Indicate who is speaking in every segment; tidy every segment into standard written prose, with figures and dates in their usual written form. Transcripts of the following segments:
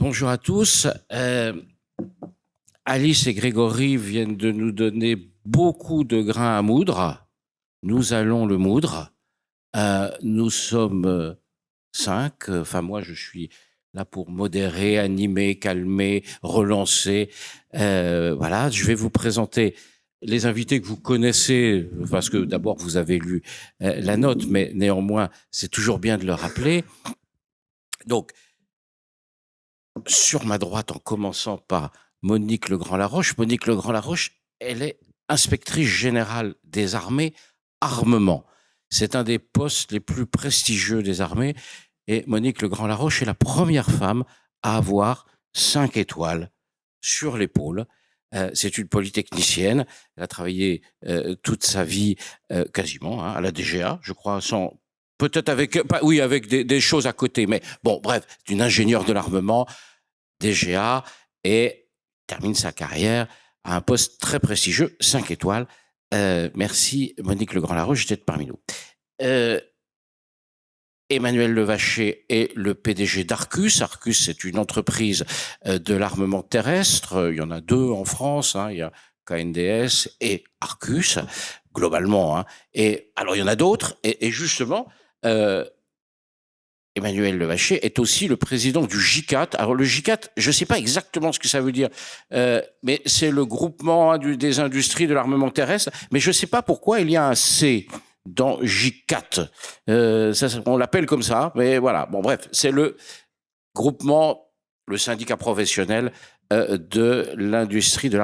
Speaker 1: Bonjour à tous. Alice et Grégory viennent de nous donner beaucoup de grains à moudre. Nous allons le moudre. Nous sommes 5. Enfin, moi, je suis là pour modérer, animer, calmer, relancer. Voilà, je vais vous présenter les invités que vous connaissez, parce que d'abord, vous avez lu la note, mais néanmoins, c'est toujours bien de le rappeler. Donc, sur ma droite, en commençant par Monique Legrand-Laroche. Monique Legrand-Laroche, elle est inspectrice générale des armées armement. C'est un des postes les plus prestigieux des armées. Et Monique Legrand-Laroche est la première femme à avoir 5 étoiles sur l'épaule. C'est une polytechnicienne. Elle a travaillé toute sa vie quasiment à la DGA, je crois, sans... Peut-être avec, oui, avec des choses à côté, mais bon, bref, c'est une ingénieure de l'armement, DGA, et termine sa carrière à un poste très prestigieux, 5 étoiles. Merci Monique Legrand-Laroche d'être parmi nous. Emmanuel Levacher est le PDG d'Arcus. Arcus, c'est une entreprise de l'armement terrestre. Il y en a 2 en France. Il y a KNDS et Arcus, globalement. Et alors, il y en a d'autres. Et justement, Emmanuel Levacher est aussi le président du JICAT. Alors, le JICAT, je ne sais pas exactement ce que ça veut dire, mais c'est le groupement des industries de l'armement terrestre. Mais je ne sais pas pourquoi il y a un C dans JICAT. On l'appelle comme ça, mais voilà. Bon, bref, c'est le groupement, le syndicat professionnel de l'industrie de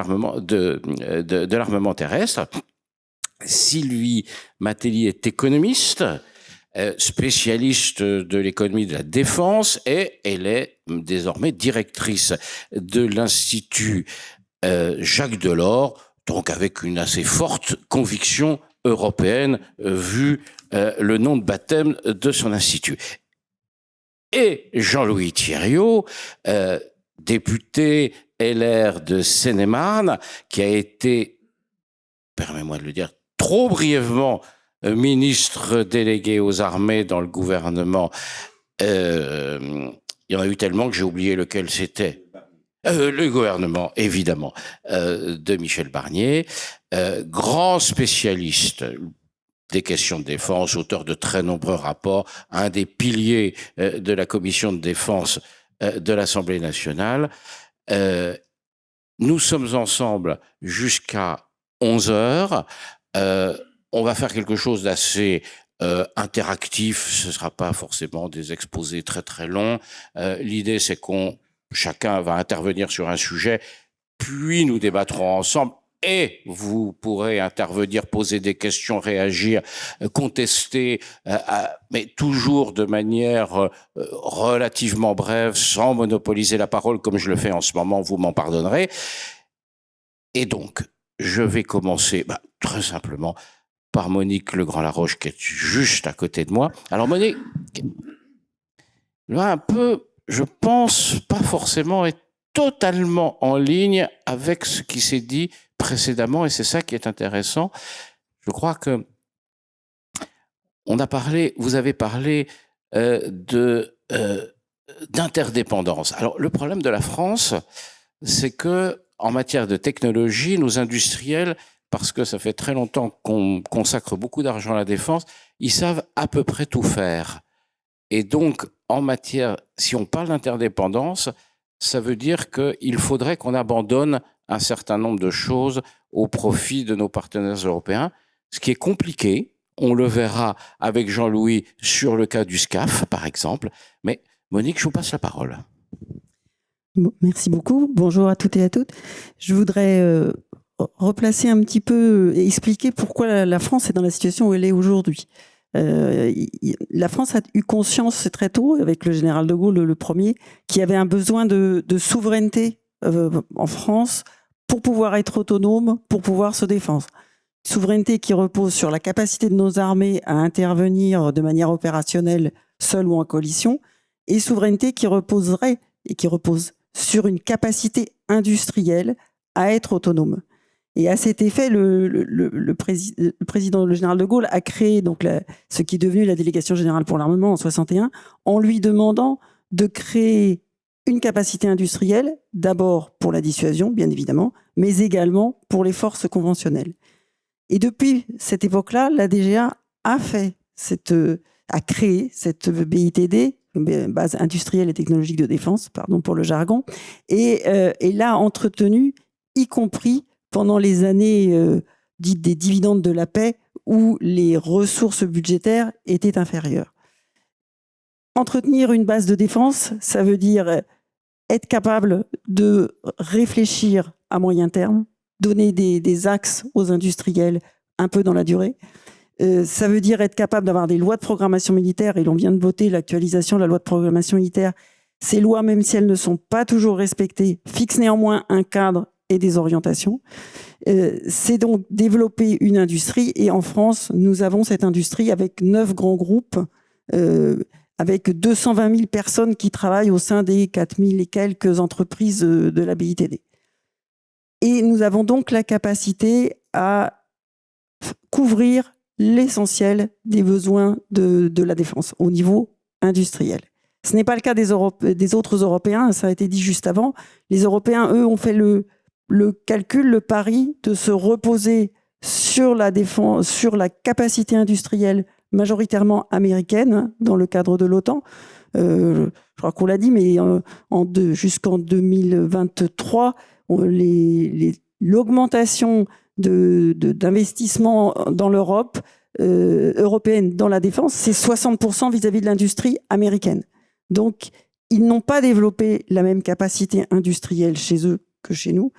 Speaker 1: l'armement terrestre. Sylvie Matteli est économiste, spécialiste de l'économie de la défense, et elle est désormais directrice de l'Institut Jacques Delors, donc avec une assez forte conviction européenne, vu le nom de baptême de son institut. Et Jean-Louis Thiriot, député LR de Seine-et-Marne, qui a été, permets-moi de le dire, trop brièvement ministre délégué aux armées dans le gouvernement. Il y en a eu tellement que j'ai oublié lequel c'était. Le gouvernement, évidemment, de Michel Barnier, grand spécialiste des questions de défense, auteur de très nombreux rapports, un des piliers de la commission de défense de l'Assemblée nationale. Nous sommes ensemble jusqu'à 11h. On va faire quelque chose d'assez interactif. Ce ne sera pas forcément des exposés très très longs. L'idée, c'est chacun va intervenir sur un sujet, puis nous débattrons ensemble. Et vous pourrez intervenir, poser des questions, réagir, contester, mais toujours de manière relativement brève, sans monopoliser la parole comme je le fais en ce moment, vous m'en pardonnerez. Et donc, je vais commencer très simplement par Monique Legrand-Laroche, qui est juste à côté de moi. Alors Monique, là un peu, je pense pas forcément être totalement en ligne avec ce qui s'est dit précédemment, et c'est ça qui est intéressant. Je crois que vous avez parlé d'interdépendance. Alors le problème de la France, c'est que en matière de technologie, nos industriels, parce que ça fait très longtemps qu'on consacre beaucoup d'argent à la défense, ils savent à peu près tout faire. Et donc, en matière, si on parle d'interdépendance, ça veut dire qu'il faudrait qu'on abandonne un certain nombre de choses au profit de nos partenaires européens, ce qui est compliqué. On le verra avec Jean-Louis sur le cas du SCAF, par exemple. Mais Monique, je vous passe la parole.
Speaker 2: Bon, merci beaucoup. Bonjour à toutes et à toutes. Je voudrais replacer un petit peu et expliquer pourquoi la France est dans la situation où elle est aujourd'hui. La France a eu conscience très tôt, avec le général de Gaulle le premier, qu'il y avait un besoin de souveraineté en France pour pouvoir être autonome, pour pouvoir se défendre. Souveraineté qui repose sur la capacité de nos armées à intervenir de manière opérationnelle, seule ou en coalition, et souveraineté qui reposerait et qui repose sur une capacité industrielle à être autonome. Et à cet effet, le président, le général de Gaulle, a créé donc ce qui est devenu la Délégation générale pour l'armement en 1961, en lui demandant de créer une capacité industrielle, d'abord pour la dissuasion, bien évidemment, mais également pour les forces conventionnelles. Et depuis cette époque-là, la DGA a créé cette BITD, base industrielle et technologique de défense, pardon pour le jargon, et l'a entretenue, y compris pendant les années dites des dividendes de la paix, où les ressources budgétaires étaient inférieures. Entretenir une base de défense, ça veut dire être capable de réfléchir à moyen terme, donner des axes aux industriels un peu dans la durée. Ça veut dire être capable d'avoir des lois de programmation militaire, et l'on vient de voter l'actualisation de la loi de programmation militaire. Ces lois, même si elles ne sont pas toujours respectées, fixent néanmoins un cadre et des orientations. C'est donc développer une industrie, et en France, nous avons cette industrie avec 9 grands groupes, avec 220 000 personnes qui travaillent au sein des 4 000 et quelques entreprises de la BITD. Et nous avons donc la capacité à couvrir l'essentiel des besoins de la défense au niveau industriel. Ce n'est pas le cas des autres Européens, ça a été dit juste avant. Les Européens, eux, ont fait le calcul, le pari de se reposer sur la défense, sur la capacité industrielle majoritairement américaine dans le cadre de l'OTAN. Je crois qu'on l'a dit, mais jusqu'en 2023, l'augmentation d'investissement dans l'Europe européenne dans la défense, c'est 60% vis-à-vis de l'industrie américaine. Donc, ils n'ont pas développé la même capacité industrielle chez eux que chez nous,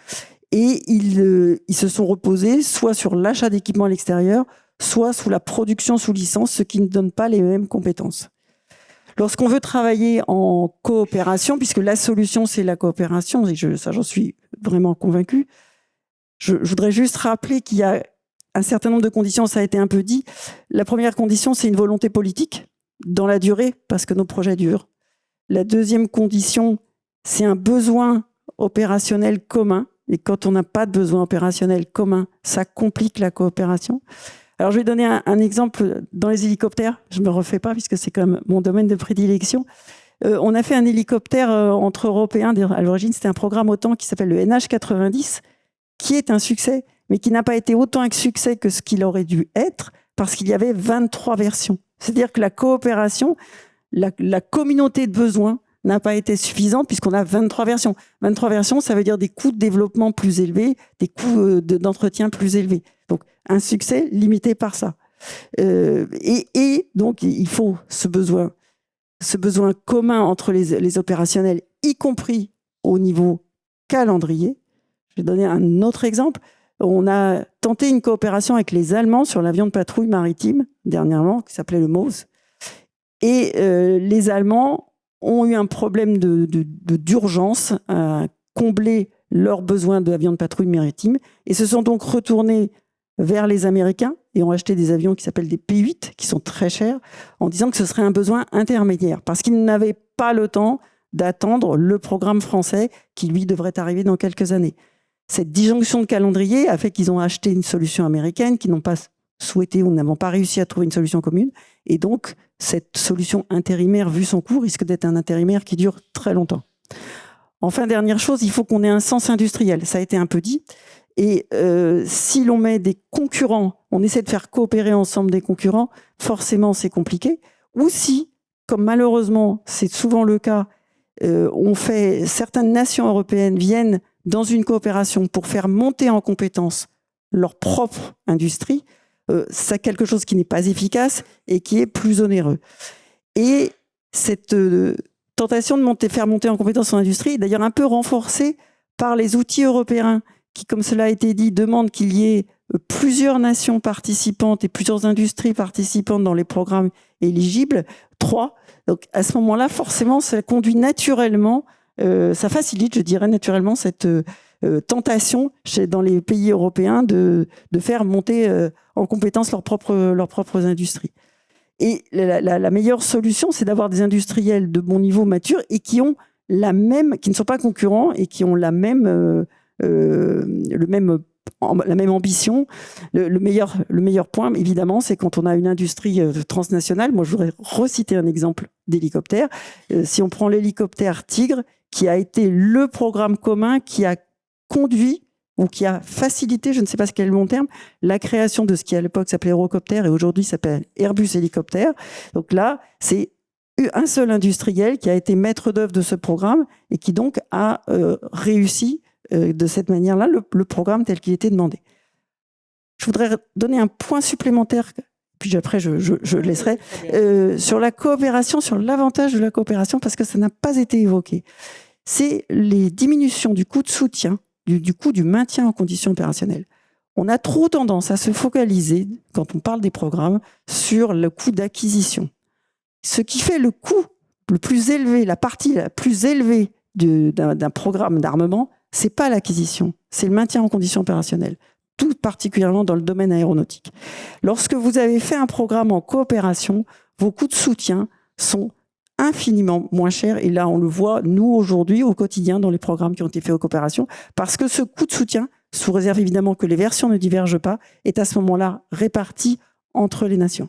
Speaker 2: et ils se sont reposés soit sur l'achat d'équipements à l'extérieur, soit sous la production sous licence, ce qui ne donne pas les mêmes compétences. Lorsqu'on veut travailler en coopération, puisque la solution c'est la coopération, et ça j'en suis vraiment convaincue, je voudrais juste rappeler qu'il y a un certain nombre de conditions, ça a été un peu dit. La première condition, c'est une volonté politique dans la durée, parce que nos projets durent. La deuxième condition, c'est un besoin opérationnel commun. Et quand on n'a pas de besoin opérationnel commun, ça complique la coopération. Alors, je vais donner un exemple dans les hélicoptères. Je ne me refais pas, puisque c'est quand même mon domaine de prédilection. On a fait un hélicoptère entre Européens. À l'origine, c'était un programme OTAN qui s'appelle le NH90, qui est un succès, mais qui n'a pas été autant un succès que ce qu'il aurait dû être, parce qu'il y avait 23 versions. C'est-à-dire que la coopération, la communauté de besoins n'a pas été suffisante, puisqu'on a 23 versions. 23 versions, ça veut dire des coûts de développement plus élevés, des coûts d'entretien plus élevés. Donc, un succès limité par ça. Et donc, il faut ce besoin commun entre les opérationnels, y compris au niveau calendrier. Je vais donner un autre exemple. On a tenté une coopération avec les Allemands sur l'avion de patrouille maritime, dernièrement, qui s'appelait le MOSE. Et les Allemands ont eu un problème d'urgence à combler leurs besoins d'avions de patrouille maritime, et se sont donc retournés vers les Américains et ont acheté des avions qui s'appellent des P-8, qui sont très chers, en disant que ce serait un besoin intermédiaire, parce qu'ils n'avaient pas le temps d'attendre le programme français qui, lui, devrait arriver dans quelques années. Cette disjonction de calendrier a fait qu'ils ont acheté une solution américaine, qu'ils n'ont pas souhaité ou n'avons pas réussi à trouver une solution commune. Et donc, cette solution intérimaire, vu son coût, risque d'être un intérimaire qui dure très longtemps. Enfin, dernière chose, il faut qu'on ait un sens industriel. Ça a été un peu dit. Et si l'on met des concurrents, on essaie de faire coopérer ensemble des concurrents, forcément, c'est compliqué. Ou si, comme malheureusement, c'est souvent le cas, certaines nations européennes viennent dans une coopération pour faire monter en compétence leur propre industrie, c'est quelque chose qui n'est pas efficace et qui est plus onéreux. Et cette tentation de faire monter en compétence son industrie est d'ailleurs un peu renforcée par les outils européens qui, comme cela a été dit, demandent qu'il y ait plusieurs nations participantes et plusieurs industries participantes dans les programmes éligibles, 3. Donc à ce moment-là, forcément, ça conduit naturellement, ça facilite, je dirais naturellement, cette tentation dans les pays européens de faire monter en compétence leurs propres industries. Et la meilleure solution, c'est d'avoir des industriels de bon niveau, matures, et qui ont qui ne sont pas concurrents et qui ont la même ambition. Le meilleur point, évidemment, c'est quand on a une industrie transnationale. Moi, je voudrais reciter un exemple d'hélicoptère. Si on prend l'hélicoptère Tigre, qui a été le programme commun qui a conduit ou qui a facilité, je ne sais pas quel est le bon terme, la création de ce qui à l'époque s'appelait Eurocopter et aujourd'hui s'appelle Airbus Hélicoptère. Donc là, c'est un seul industriel qui a été maître d'œuvre de ce programme et qui donc a réussi de cette manière-là le programme tel qu'il était demandé. Je voudrais donner un point supplémentaire, puis après je laisserai, sur la coopération, sur l'avantage de la coopération, parce que ça n'a pas été évoqué. C'est les diminutions du coût de soutien, du coût du maintien en conditions opérationnelles. On a trop tendance à se focaliser, quand on parle des programmes, sur le coût d'acquisition. Ce qui fait le coût le plus élevé, la partie la plus élevée d'un programme d'armement, c'est pas l'acquisition, c'est le maintien en conditions opérationnelles, tout particulièrement dans le domaine aéronautique. Lorsque vous avez fait un programme en coopération, vos coûts de soutien sont infiniment moins chers. Et là, on le voit, nous, aujourd'hui, au quotidien, dans les programmes qui ont été faits en coopération, parce que ce coût de soutien, sous réserve évidemment que les versions ne divergent pas, est à ce moment-là réparti entre les nations.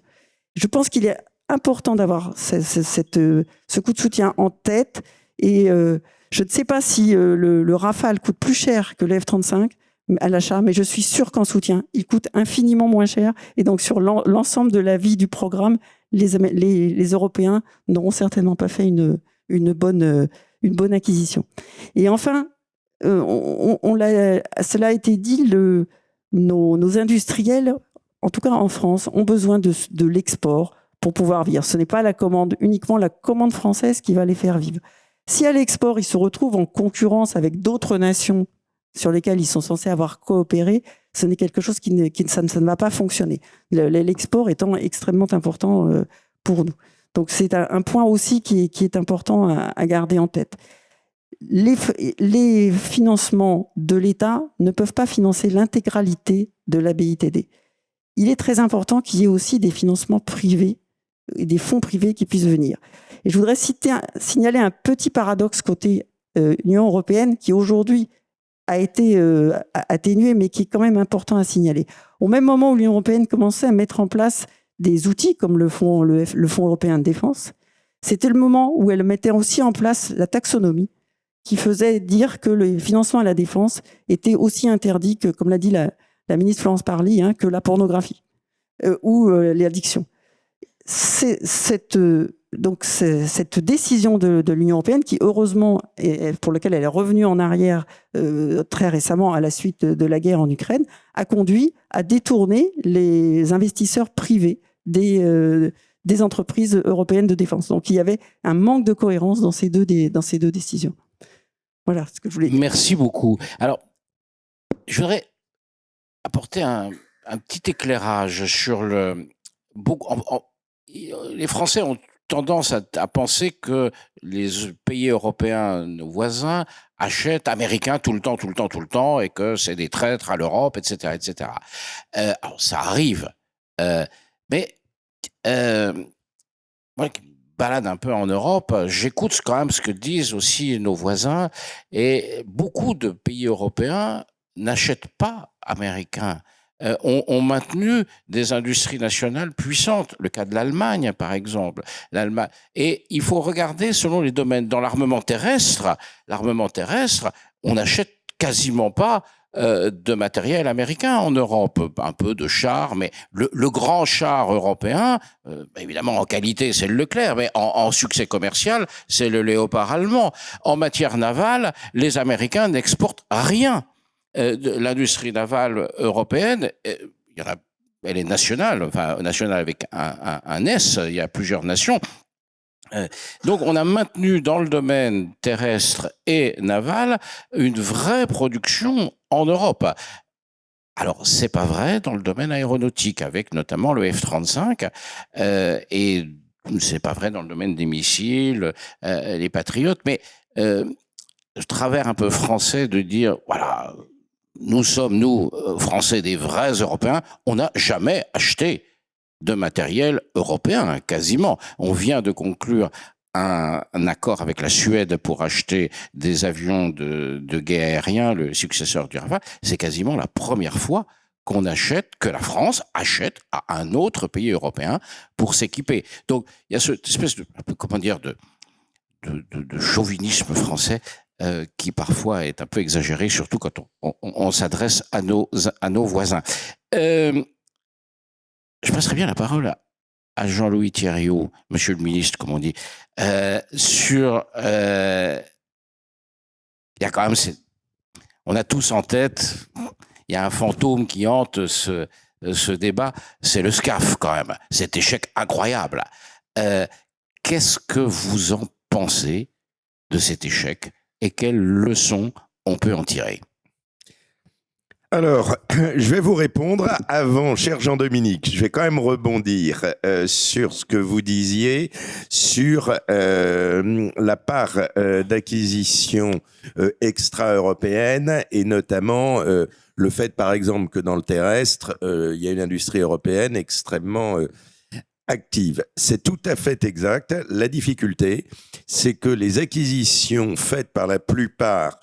Speaker 2: Je pense qu'il est important d'avoir ce coût de soutien en tête. Et je ne sais pas si le Rafale coûte plus cher que le F-35 à l'achat, mais je suis sûr qu'en soutien, il coûte infiniment moins cher. Et donc, sur l'ensemble de la vie du programme, les Européens n'auront certainement pas fait une bonne acquisition. Et enfin, cela a été dit, nos industriels, en tout cas en France, ont besoin de l'export pour pouvoir vivre. Ce n'est pas uniquement la commande française qui va les faire vivre. Si à l'export, ils se retrouvent en concurrence avec d'autres nations sur lesquelles ils sont censés avoir coopéré, ce n'est quelque chose ça ne va pas fonctionner. L'export étant extrêmement important pour nous. Donc c'est un point aussi qui est important à garder en tête. Les financements de l'État ne peuvent pas financer l'intégralité de la BITD. Il est très important qu'il y ait aussi des financements privés et des fonds privés qui puissent venir. Et je voudrais signaler un petit paradoxe côté Union européenne qui aujourd'hui a été atténué, mais qui est quand même important à signaler. Au même moment où l'Union européenne commençait à mettre en place des outils comme le Fonds européen de défense, c'était le moment où elle mettait aussi en place la taxonomie, qui faisait dire que le financement à la défense était aussi interdit que, comme l'a dit la ministre Florence Parly, que la pornographie ou l'addiction. Cette décision de l'Union européenne, qui heureusement, pour laquelle elle est revenue en arrière très récemment à la suite de la guerre en Ukraine, a conduit à détourner les investisseurs privés des entreprises européennes de défense. Donc il y avait un manque de cohérence dans ces deux décisions. Voilà ce que je voulais dire.
Speaker 1: Merci beaucoup. Alors, je voudrais apporter un petit éclairage sur les Français ont tendance à penser que les pays européens, nos voisins, achètent américains tout le temps, et que c'est des traîtres à l'Europe, etc., etc. Alors, ça arrive. Mais moi qui me balade un peu en Europe, j'écoute quand même ce que disent aussi nos voisins, et beaucoup de pays européens n'achètent pas américains. Ont maintenu des industries nationales puissantes. Le cas de l'Allemagne, par exemple. Et il faut regarder selon les domaines. Dans l'armement terrestre, on n'achète quasiment pas de matériel américain en Europe. Un peu de chars, mais le grand char européen, évidemment en qualité c'est le Leclerc, mais en succès commercial c'est le Léopard allemand. En matière navale, les Américains n'exportent rien. L'industrie navale européenne, elle est nationale, enfin nationale avec un S, il y a plusieurs nations. Donc on a maintenu dans le domaine terrestre et naval une vraie production en Europe. Alors c'est pas vrai dans le domaine aéronautique, avec notamment le F-35, et c'est pas vrai dans le domaine des missiles, les Patriotes, mais travers un peu français de dire, voilà, nous sommes, Français, des vrais Européens, on n'a jamais acheté de matériel européen, quasiment. On vient de conclure un accord avec la Suède pour acheter des avions de guet aérien, le successeur du Rafale. C'est quasiment la première fois que la France achète à un autre pays européen pour s'équiper. Donc, il y a cette espèce de de chauvinisme français qui parfois est un peu exagéré, surtout quand on s'adresse à nos voisins. Je passerai bien la parole à Jean-Louis Thierriot, monsieur le ministre, comme on dit, sur... il y a quand même... On a tous en tête, il y a un fantôme qui hante ce débat, c'est le SCAF quand même, cet échec incroyable. Qu'est-ce que vous en pensez de cet échec et quelles leçons on peut en tirer?
Speaker 3: Alors, je vais vous répondre avant, cher Jean-Dominique. Je vais quand même rebondir sur ce que vous disiez sur la part d'acquisition extra-européenne et notamment le fait, par exemple, que dans le terrestre, il y a une industrie européenne extrêmement active. C'est tout à fait exact. La difficulté, c'est que les acquisitions faites par la plupart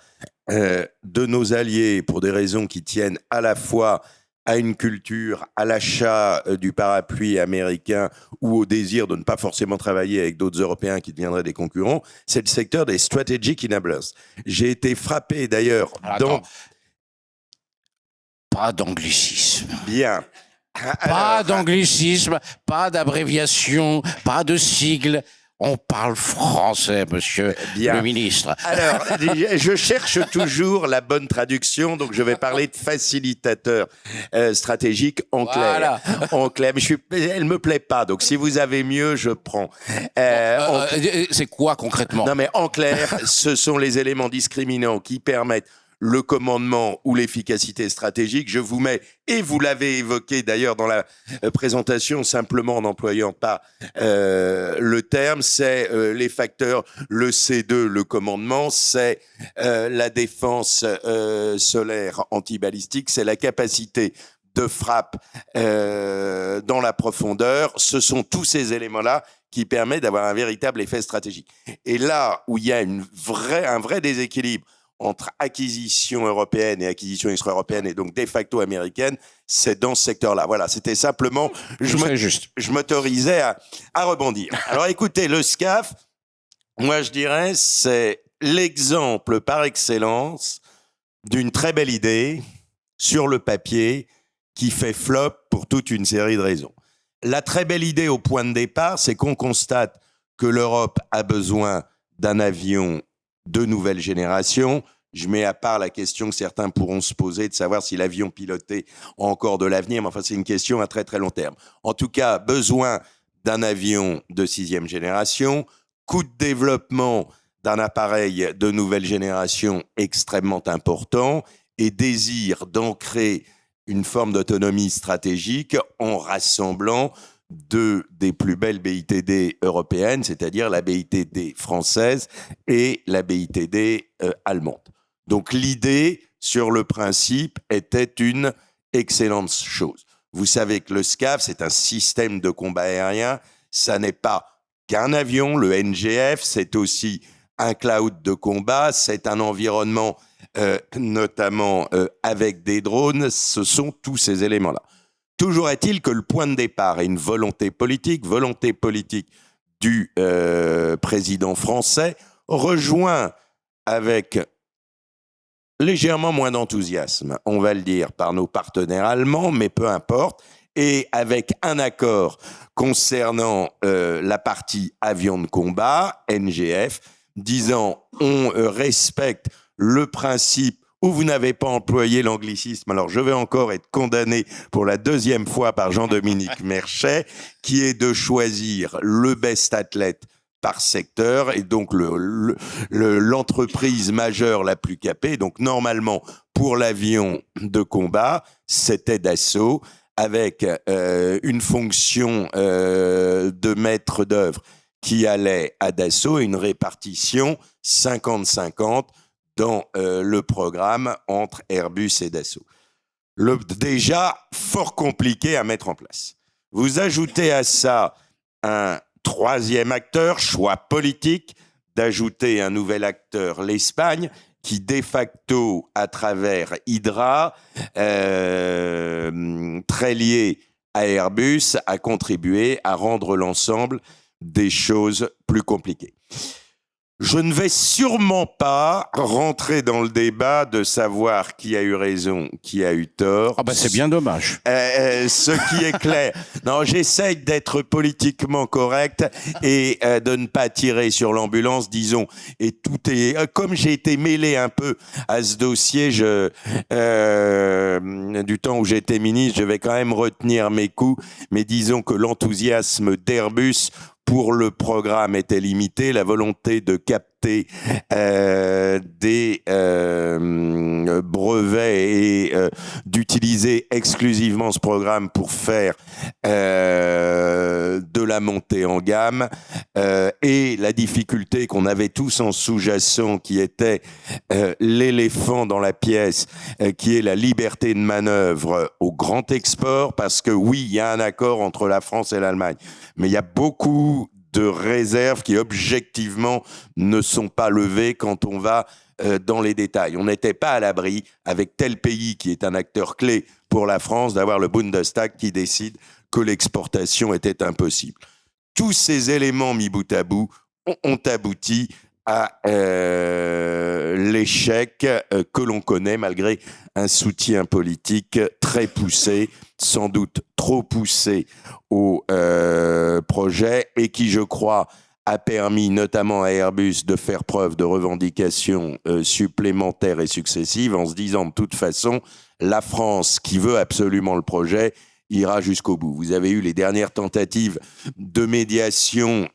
Speaker 3: de nos alliés pour des raisons qui tiennent à la fois à une culture, à l'achat du parapluie américain ou au désir de ne pas forcément travailler avec d'autres Européens qui deviendraient des concurrents, c'est le secteur des strategic enablers. J'ai été frappé d'ailleurs dans...
Speaker 1: Pas d'anglicisme.
Speaker 3: Bien.
Speaker 1: Pas d'anglicisme, pas d'abréviation, pas de sigle. On parle français, monsieur le ministre.
Speaker 3: Alors, je cherche toujours la bonne traduction, donc je vais parler de facilitateur stratégique en clair.
Speaker 1: Voilà.
Speaker 3: En clair, mais elle me plaît pas, donc si vous avez mieux, je prends.
Speaker 1: C'est quoi concrètement?
Speaker 3: Non, mais en clair, ce sont les éléments discriminants qui permettent le commandement ou l'efficacité stratégique. Je vous mets, et vous l'avez évoqué d'ailleurs dans la présentation, simplement en n'employant pas le terme, c'est les facteurs, le C2, le commandement, c'est la défense solaire antibalistique, c'est la capacité de frappe dans la profondeur. Ce sont tous ces éléments-là qui permettent d'avoir un véritable effet stratégique. Et là où il y a un vrai déséquilibre entre acquisition européenne et acquisition extra-européenne et donc de facto américaine, c'est dans ce secteur-là. Voilà, c'était simplement... Je m'autorisais à rebondir. Alors écoutez, le SCAF, moi je dirais, c'est l'exemple par excellence d'une très belle idée sur le papier qui fait flop pour toute une série de raisons. La très belle idée au point de départ, c'est qu'on constate que l'Europe a besoin d'un avion de nouvelle génération. Je mets à part la question que certains pourront se poser de savoir si l'avion piloté a encore de l'avenir, mais enfin c'est une question à très très long terme. En tout cas, besoin d'un avion de 6e génération, coût de développement d'un appareil de nouvelle génération extrêmement important et désir d'ancrer une forme d'autonomie stratégique en rassemblant deux des plus belles BITD européennes, c'est-à-dire la BITD française et la BITD allemande. Donc l'idée, sur le principe, était une excellente chose. Vous savez que le SCAF, c'est un système de combat aérien, ça n'est pas qu'un avion, le NGF, c'est aussi un cloud de combat, c'est un environnement notamment avec des drones, ce sont tous ces éléments-là. Toujours est-il que le point de départ est une volonté politique du président français, rejoint avec légèrement moins d'enthousiasme, on va le dire, par nos partenaires allemands, mais peu importe, et avec un accord concernant la partie avion de combat, NGF, disant on respecte le principe où vous n'avez pas employé l'anglicisme. Alors, je vais encore être condamné pour la deuxième fois par Jean-Dominique Merchet, qui est de choisir le best athlète par secteur et donc l'entreprise majeure la plus capée. Donc, normalement, pour l'avion de combat, c'était Dassault avec une fonction de maître d'œuvre qui allait à Dassault et une répartition 50-50 dans le programme entre Airbus et Dassault. Déjà fort compliqué à mettre en place. Vous ajoutez à ça un troisième acteur, choix politique, d'ajouter un nouvel acteur, l'Espagne, qui de facto, à travers Hydra, très lié à Airbus, a contribué à rendre l'ensemble des choses plus compliquées. Je ne vais sûrement pas rentrer dans le débat de savoir qui a eu raison, qui a eu tort.
Speaker 1: Ah bah c'est bien dommage.
Speaker 3: Ce qui est clair. Non, j'essaye d'être politiquement correct et de ne pas tirer sur l'ambulance, disons. Et tout est... Comme j'ai été mêlé un peu à ce dossier, du temps où j'étais ministre, je vais quand même retenir mes coups. Mais disons que l'enthousiasme d'Airbus pour le programme était limité, la volonté de capter des brevets et d'utiliser exclusivement ce programme pour faire de la montée en gamme et la difficulté qu'on avait tous en sous-jacent qui était l'éléphant dans la pièce qui est la liberté de manœuvre au grand export, parce que oui, il y a un accord entre la France et l'Allemagne, mais il y a beaucoup de réserves qui objectivement ne sont pas levées quand on va dans les détails. On n'était pas à l'abri, avec tel pays qui est un acteur clé pour la France, d'avoir le Bundestag qui décide que l'exportation était impossible. Tous ces éléments mis bout à bout ont abouti à l'échec que l'on connaît malgré un soutien politique très poussé, sans doute trop poussé au projet, et qui, je crois, a permis notamment à Airbus de faire preuve de revendications supplémentaires et successives en se disant de toute façon, la France qui veut absolument le projet ira jusqu'au bout. Vous avez eu les dernières tentatives de médiation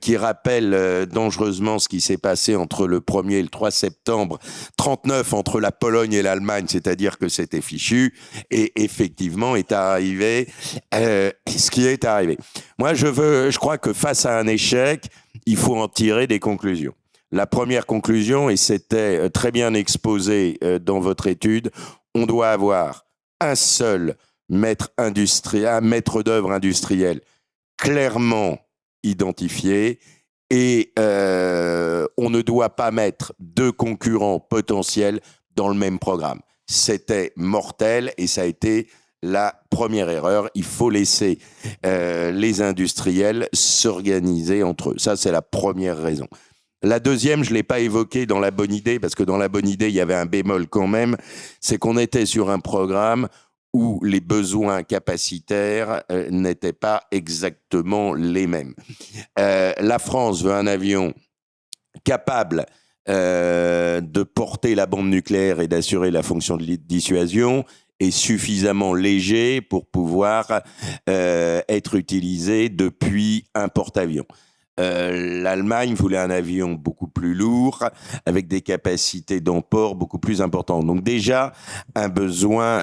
Speaker 3: qui rappellent dangereusement ce qui s'est passé entre le 1er et le 3 septembre 1939 entre la Pologne et l'Allemagne, c'est-à-dire que c'était fichu, et effectivement est arrivé ce qui est arrivé. Moi, je crois que face à un échec, il faut en tirer des conclusions. La première conclusion, et c'était très bien exposé dans votre étude, on doit avoir un seul maître d'œuvre industriel clairement identifié, et on ne doit pas mettre deux concurrents potentiels dans le même programme. C'était mortel et ça a été la première erreur. Il faut laisser les industriels s'organiser entre eux. Ça, c'est la première raison. La deuxième, je ne l'ai pas évoquée dans la bonne idée, parce que dans la bonne idée, il y avait un bémol quand même, c'est qu'on était sur un programme où les besoins capacitaires n'étaient pas exactement les mêmes. La France veut un avion capable de porter la bombe nucléaire et d'assurer la fonction de dissuasion, et suffisamment léger pour pouvoir être utilisé depuis un porte-avions. L'Allemagne voulait un avion beaucoup plus lourd, avec des capacités d'emport beaucoup plus importantes. Donc déjà, un besoin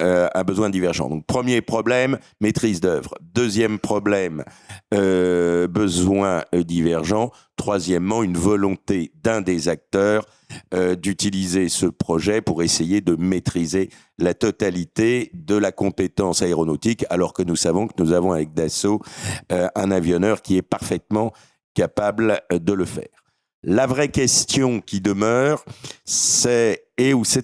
Speaker 3: divergent. Donc premier problème, maîtrise d'œuvre. Deuxième problème, besoin divergent. Troisièmement, une volonté d'un des acteurs d'utiliser ce projet pour essayer de maîtriser la totalité de la compétence aéronautique, alors que nous savons que nous avons avec Dassault un avionneur qui est parfaitement capable de le faire. La vraie question qui demeure, c'est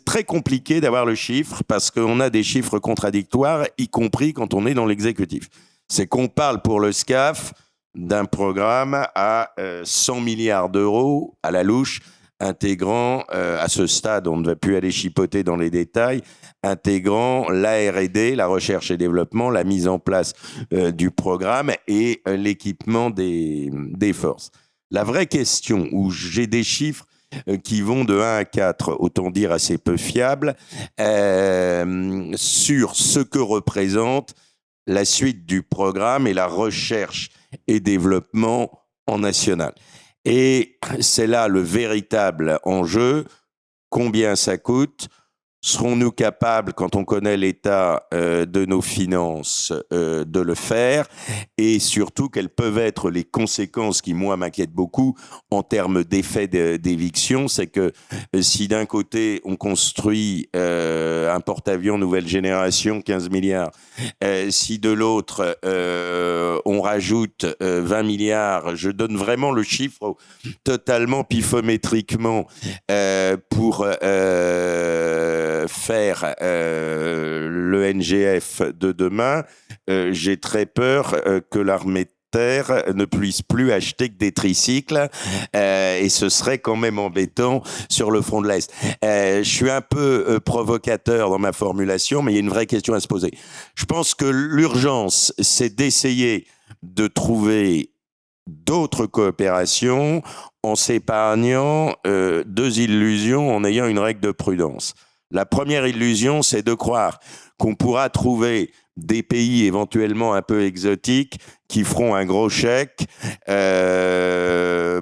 Speaker 3: très compliqué d'avoir le chiffre, parce qu'on a des chiffres contradictoires, y compris quand on est dans l'exécutif. C'est qu'on parle pour le SCAF d'un programme à 100 milliards d'euros à la louche, intégrant, à ce stade, on ne va plus aller chipoter dans les détails, intégrant la R&D, la recherche et développement, la mise en place du programme et l'équipement des forces. La vraie question, où j'ai des chiffres qui vont de 1 à 4, autant dire assez peu fiables, sur ce que représente la suite du programme et la recherche et développement en national. Et c'est là le véritable enjeu. Combien ça coûte ? Serons-nous capables, quand on connaît l'état de nos finances, de le faire? Et surtout, quelles peuvent être les conséquences qui, moi, m'inquiètent beaucoup en termes d'effet d'éviction? C'est que si d'un côté, on construit un porte-avions nouvelle génération, 15 milliards, si de l'autre, on rajoute 20 milliards, je donne vraiment le chiffre totalement pifométriquement pour faire le NGF de demain, j'ai très peur que l'armée de terre ne puissent plus acheter que des tricycles, et ce serait quand même embêtant sur le front de l'Est. Je suis un peu provocateur dans ma formulation, mais il y a une vraie question à se poser. Je pense que l'urgence, c'est d'essayer de trouver d'autres coopérations en s'épargnant deux illusions, en ayant une règle de prudence. La première illusion, c'est de croire qu'on pourra trouver des pays éventuellement un peu exotiques qui feront un gros chèque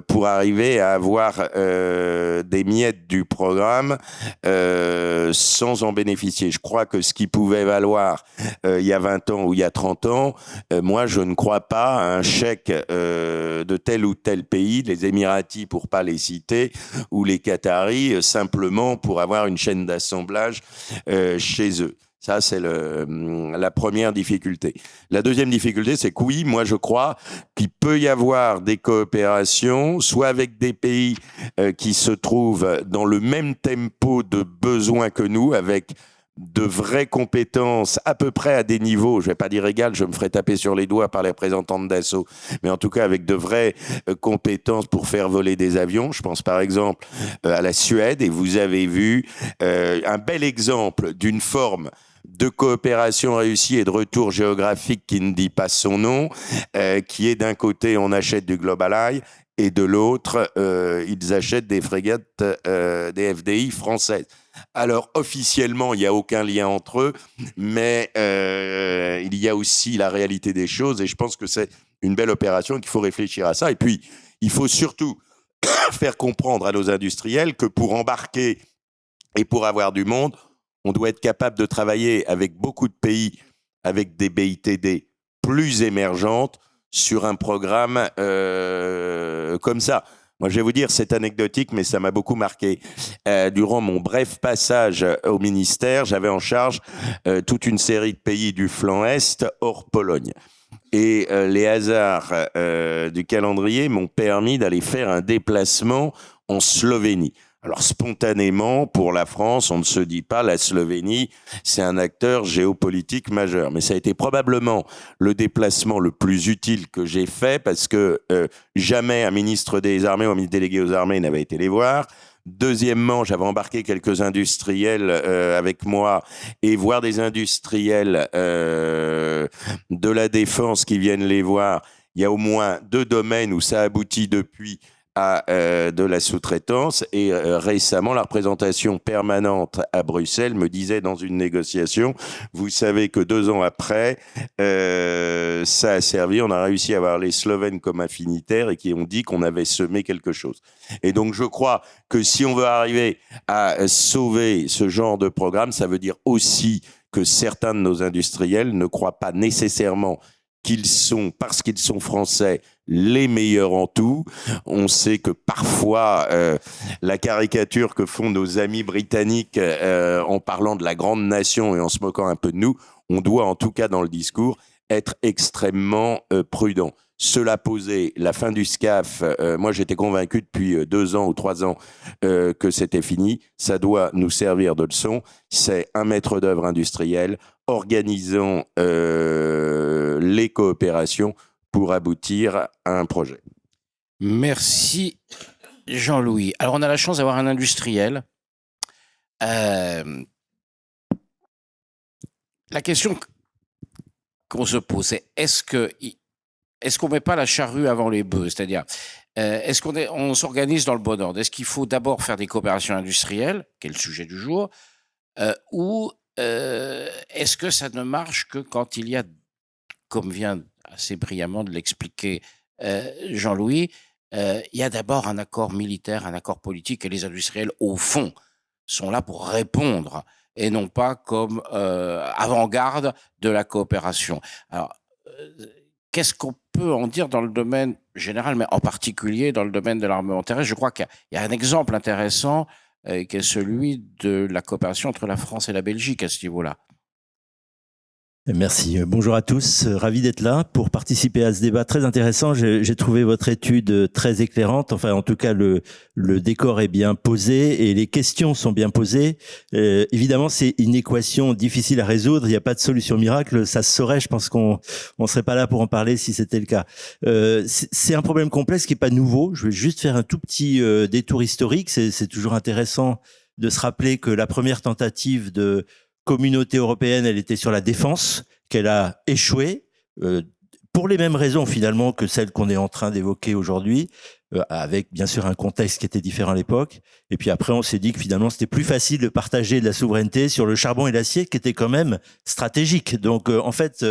Speaker 3: pour arriver à avoir des miettes du programme sans en bénéficier. Je crois que ce qui pouvait valoir il y a 20 ans ou il y a 30 ans, moi je ne crois pas à un chèque de tel ou tel pays, les Émiratis pour pas les citer, ou les Qataris simplement pour avoir une chaîne d'assemblage chez eux. Ça, c'est la première difficulté. La deuxième difficulté, c'est que oui, moi je crois qu'il peut y avoir des coopérations, soit avec des pays qui se trouvent dans le même tempo de besoin que nous, avec de vraies compétences à peu près à des niveaux, je vais pas dire égal, je me ferai taper sur les doigts par les représentants de Dassault, mais en tout cas avec de vraies compétences pour faire voler des avions. Je pense par exemple à la Suède, et vous avez vu un bel exemple d'une forme de coopération réussie et de retour géographique qui ne dit pas son nom, qui est d'un côté on achète du Global Eye et de l'autre ils achètent des frégates des FDI françaises. Alors officiellement il n'y a aucun lien entre eux, mais il y a aussi la réalité des choses, et je pense que c'est une belle opération et qu'il faut réfléchir à ça. Et puis il faut surtout faire comprendre à nos industriels que pour embarquer et pour avoir du monde, on doit être capable de travailler avec beaucoup de pays, avec des BITD plus émergentes sur un programme comme ça. Moi, je vais vous dire, c'est anecdotique, mais ça m'a beaucoup marqué. Durant mon bref passage au ministère, j'avais en charge toute une série de pays du flanc Est, hors Pologne. Et les hasards du calendrier m'ont permis d'aller faire un déplacement en Slovénie. Alors spontanément, pour la France, on ne se dit pas la Slovénie, c'est un acteur géopolitique majeur. Mais ça a été probablement le déplacement le plus utile que j'ai fait, parce que jamais un ministre des Armées ou un ministre délégué aux armées n'avait été les voir. Deuxièmement, j'avais embarqué quelques industriels avec moi, et voir des industriels de la défense qui viennent les voir. Il y a au moins 2 domaines où ça aboutit depuis à de la sous-traitance, et récemment la représentation permanente à Bruxelles me disait dans une négociation, vous savez que 2 ans après ça a servi, on a réussi à avoir les Slovènes comme affinitaires et qui ont dit qu'on avait semé quelque chose. Et donc je crois que si on veut arriver à sauver ce genre de programme, ça veut dire aussi que certains de nos industriels ne croient pas nécessairement qu'ils sont, parce qu'ils sont français, les meilleurs en tout. On sait que parfois, la caricature que font nos amis britanniques en parlant de la grande nation et en se moquant un peu de nous, on doit en tout cas dans le discours être extrêmement prudent. Cela posé, la fin du SCAF, moi j'étais convaincu depuis 2 ans ou 3 ans que c'était fini. Ça doit nous servir de leçon. C'est un maître d'œuvre industriel. Organisons les coopérations pour aboutir à un projet.
Speaker 1: Merci Jean-Louis. Alors on a la chance d'avoir un industriel. La question qu'on se pose, c'est est-ce qu'on met pas la charrue avant les bœufs? C'est-à-dire, est-ce qu'on s'organise dans le bon ordre? Est-ce qu'il faut d'abord faire des coopérations industrielles, qui est le sujet du jour, ou est-ce que ça ne marche que quand il y a, comme vient assez brillamment de l'expliquer Jean-Louis, il y a d'abord un accord militaire, un accord politique, et les industriels, au fond, sont là pour répondre et non pas comme avant-garde de la coopération. Alors, qu'est-ce qu'on peut en dire dans le domaine général, mais en particulier dans le domaine de l'armement terrestre? Je crois qu'il y a un exemple intéressant qui est celui de la coopération entre la France et la Belgique à ce niveau-là.
Speaker 4: Merci. Bonjour à tous. Ravi d'être là pour participer à ce débat très intéressant. J'ai trouvé votre étude très éclairante. Enfin, en tout cas, le décor est bien posé et les questions sont bien posées. Évidemment, c'est une équation difficile à résoudre. Il n'y a pas de solution miracle. Ça se saurait. Je pense qu'on serait pas là pour en parler si c'était le cas. C'est un problème complexe qui est pas nouveau. Je vais juste faire un tout petit détour historique. C'est toujours intéressant de se rappeler que la première tentative de communauté européenne, elle était sur la défense, qu'elle a échoué, pour les mêmes raisons finalement que celles qu'on est en train d'évoquer aujourd'hui, avec bien sûr un contexte qui était différent à l'époque. Et puis après, on s'est dit que finalement, c'était plus facile de partager de la souveraineté sur le charbon et l'acier, qui était quand même stratégique. Donc en fait,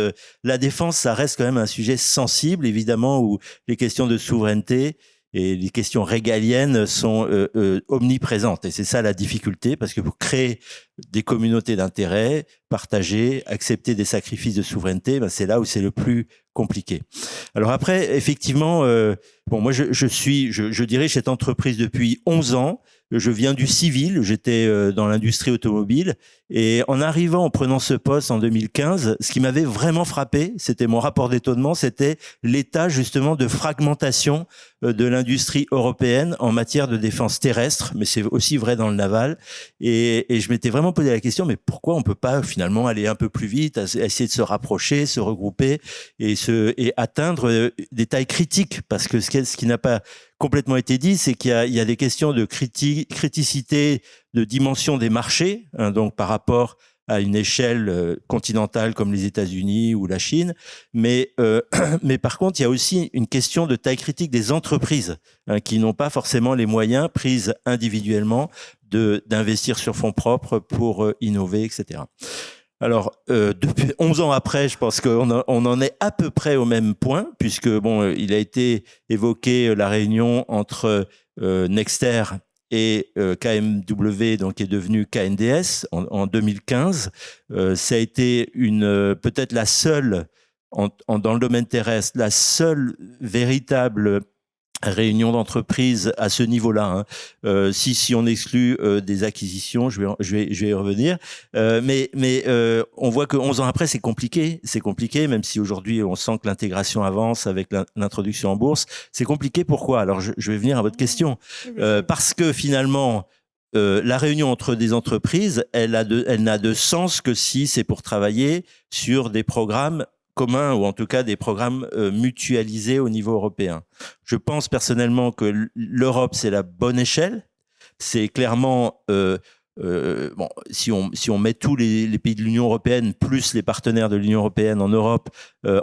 Speaker 4: la défense, ça reste quand même un sujet sensible, évidemment, où les questions de souveraineté et les questions régaliennes sont omniprésentes. Et c'est ça la difficulté, parce que pour créer des communautés d'intérêt, partager, accepter des sacrifices de souveraineté, ben c'est là où c'est le plus compliqué. Alors après, effectivement, bon, moi je dirige cette entreprise depuis 11 ans. Je viens du civil, j'étais dans l'industrie automobile, et en arrivant, en prenant ce poste en 2015, ce qui m'avait vraiment frappé, c'était mon rapport d'étonnement, c'était l'état justement de fragmentation de l'industrie européenne en matière de défense terrestre, mais c'est aussi vrai dans le naval. Et je m'étais vraiment posé la question, mais pourquoi on peut pas finalement aller un peu plus vite, essayer de se rapprocher, se regrouper et atteindre des tailles critiques, parce que ce qui n'a pas complètement été dit, c'est qu'il y a des questions de criticité, de dimension des marchés, hein, donc par rapport à une échelle continentale comme les États-Unis ou la Chine, mais par contre, il y a aussi une question de taille critique des entreprises, hein, qui n'ont pas forcément les moyens, prises individuellement, d'investir sur fonds propres pour innover, etc. Alors, depuis 11 ans après, je pense qu'on en est à peu près au même point, puisque bon, il a été évoqué la réunion entre Nexter et KMW, donc qui est devenu KNDS en 2015. Ça a été peut-être la seule, dans le domaine terrestre, la seule véritable réunion d'entreprise à ce niveau-là, hein. Si on exclut des acquisitions, je vais y revenir, mais on voit que 11 ans après c'est compliqué, même si aujourd'hui on sent que l'intégration avance avec l'introduction en bourse. C'est compliqué. Pourquoi? Alors je vais venir à votre question, parce que finalement la réunion entre des entreprises, elle n'a de sens que si c'est pour travailler sur des programmes communs, ou en tout cas des programmes mutualisés au niveau européen. Je pense personnellement que l'Europe, c'est la bonne échelle. C'est clairement, bon, si on met tous les pays de l'Union européenne plus les partenaires de l'Union européenne en Europe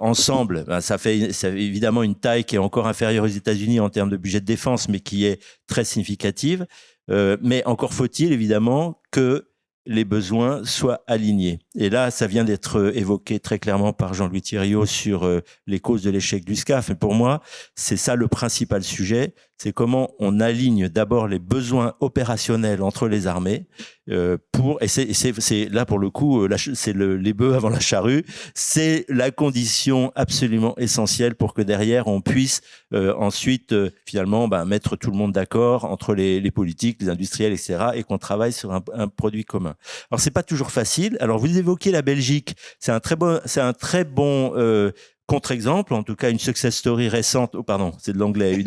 Speaker 4: ensemble, ben, ça fait évidemment une taille qui est encore inférieure aux États-Unis en termes de budget de défense, mais qui est très significative. Mais encore faut-il évidemment que les besoins soient alignés. Et là, ça vient d'être évoqué très clairement par Jean-Louis Thiriot sur les causes de l'échec du SCAF. Et pour moi, c'est ça le principal sujet, c'est comment on aligne d'abord les besoins opérationnels entre les armées et c'est là pour le coup, c'est les bœufs avant la charrue, c'est la condition absolument essentielle pour que derrière on puisse ensuite finalement mettre tout le monde d'accord entre les politiques, les industriels, etc., et qu'on travaille sur un produit commun. Alors c'est pas toujours facile. Alors vous évoquez la Belgique, c'est un très bon contre-exemple, en tout cas une success story récente, pardon, c'est de l'anglais,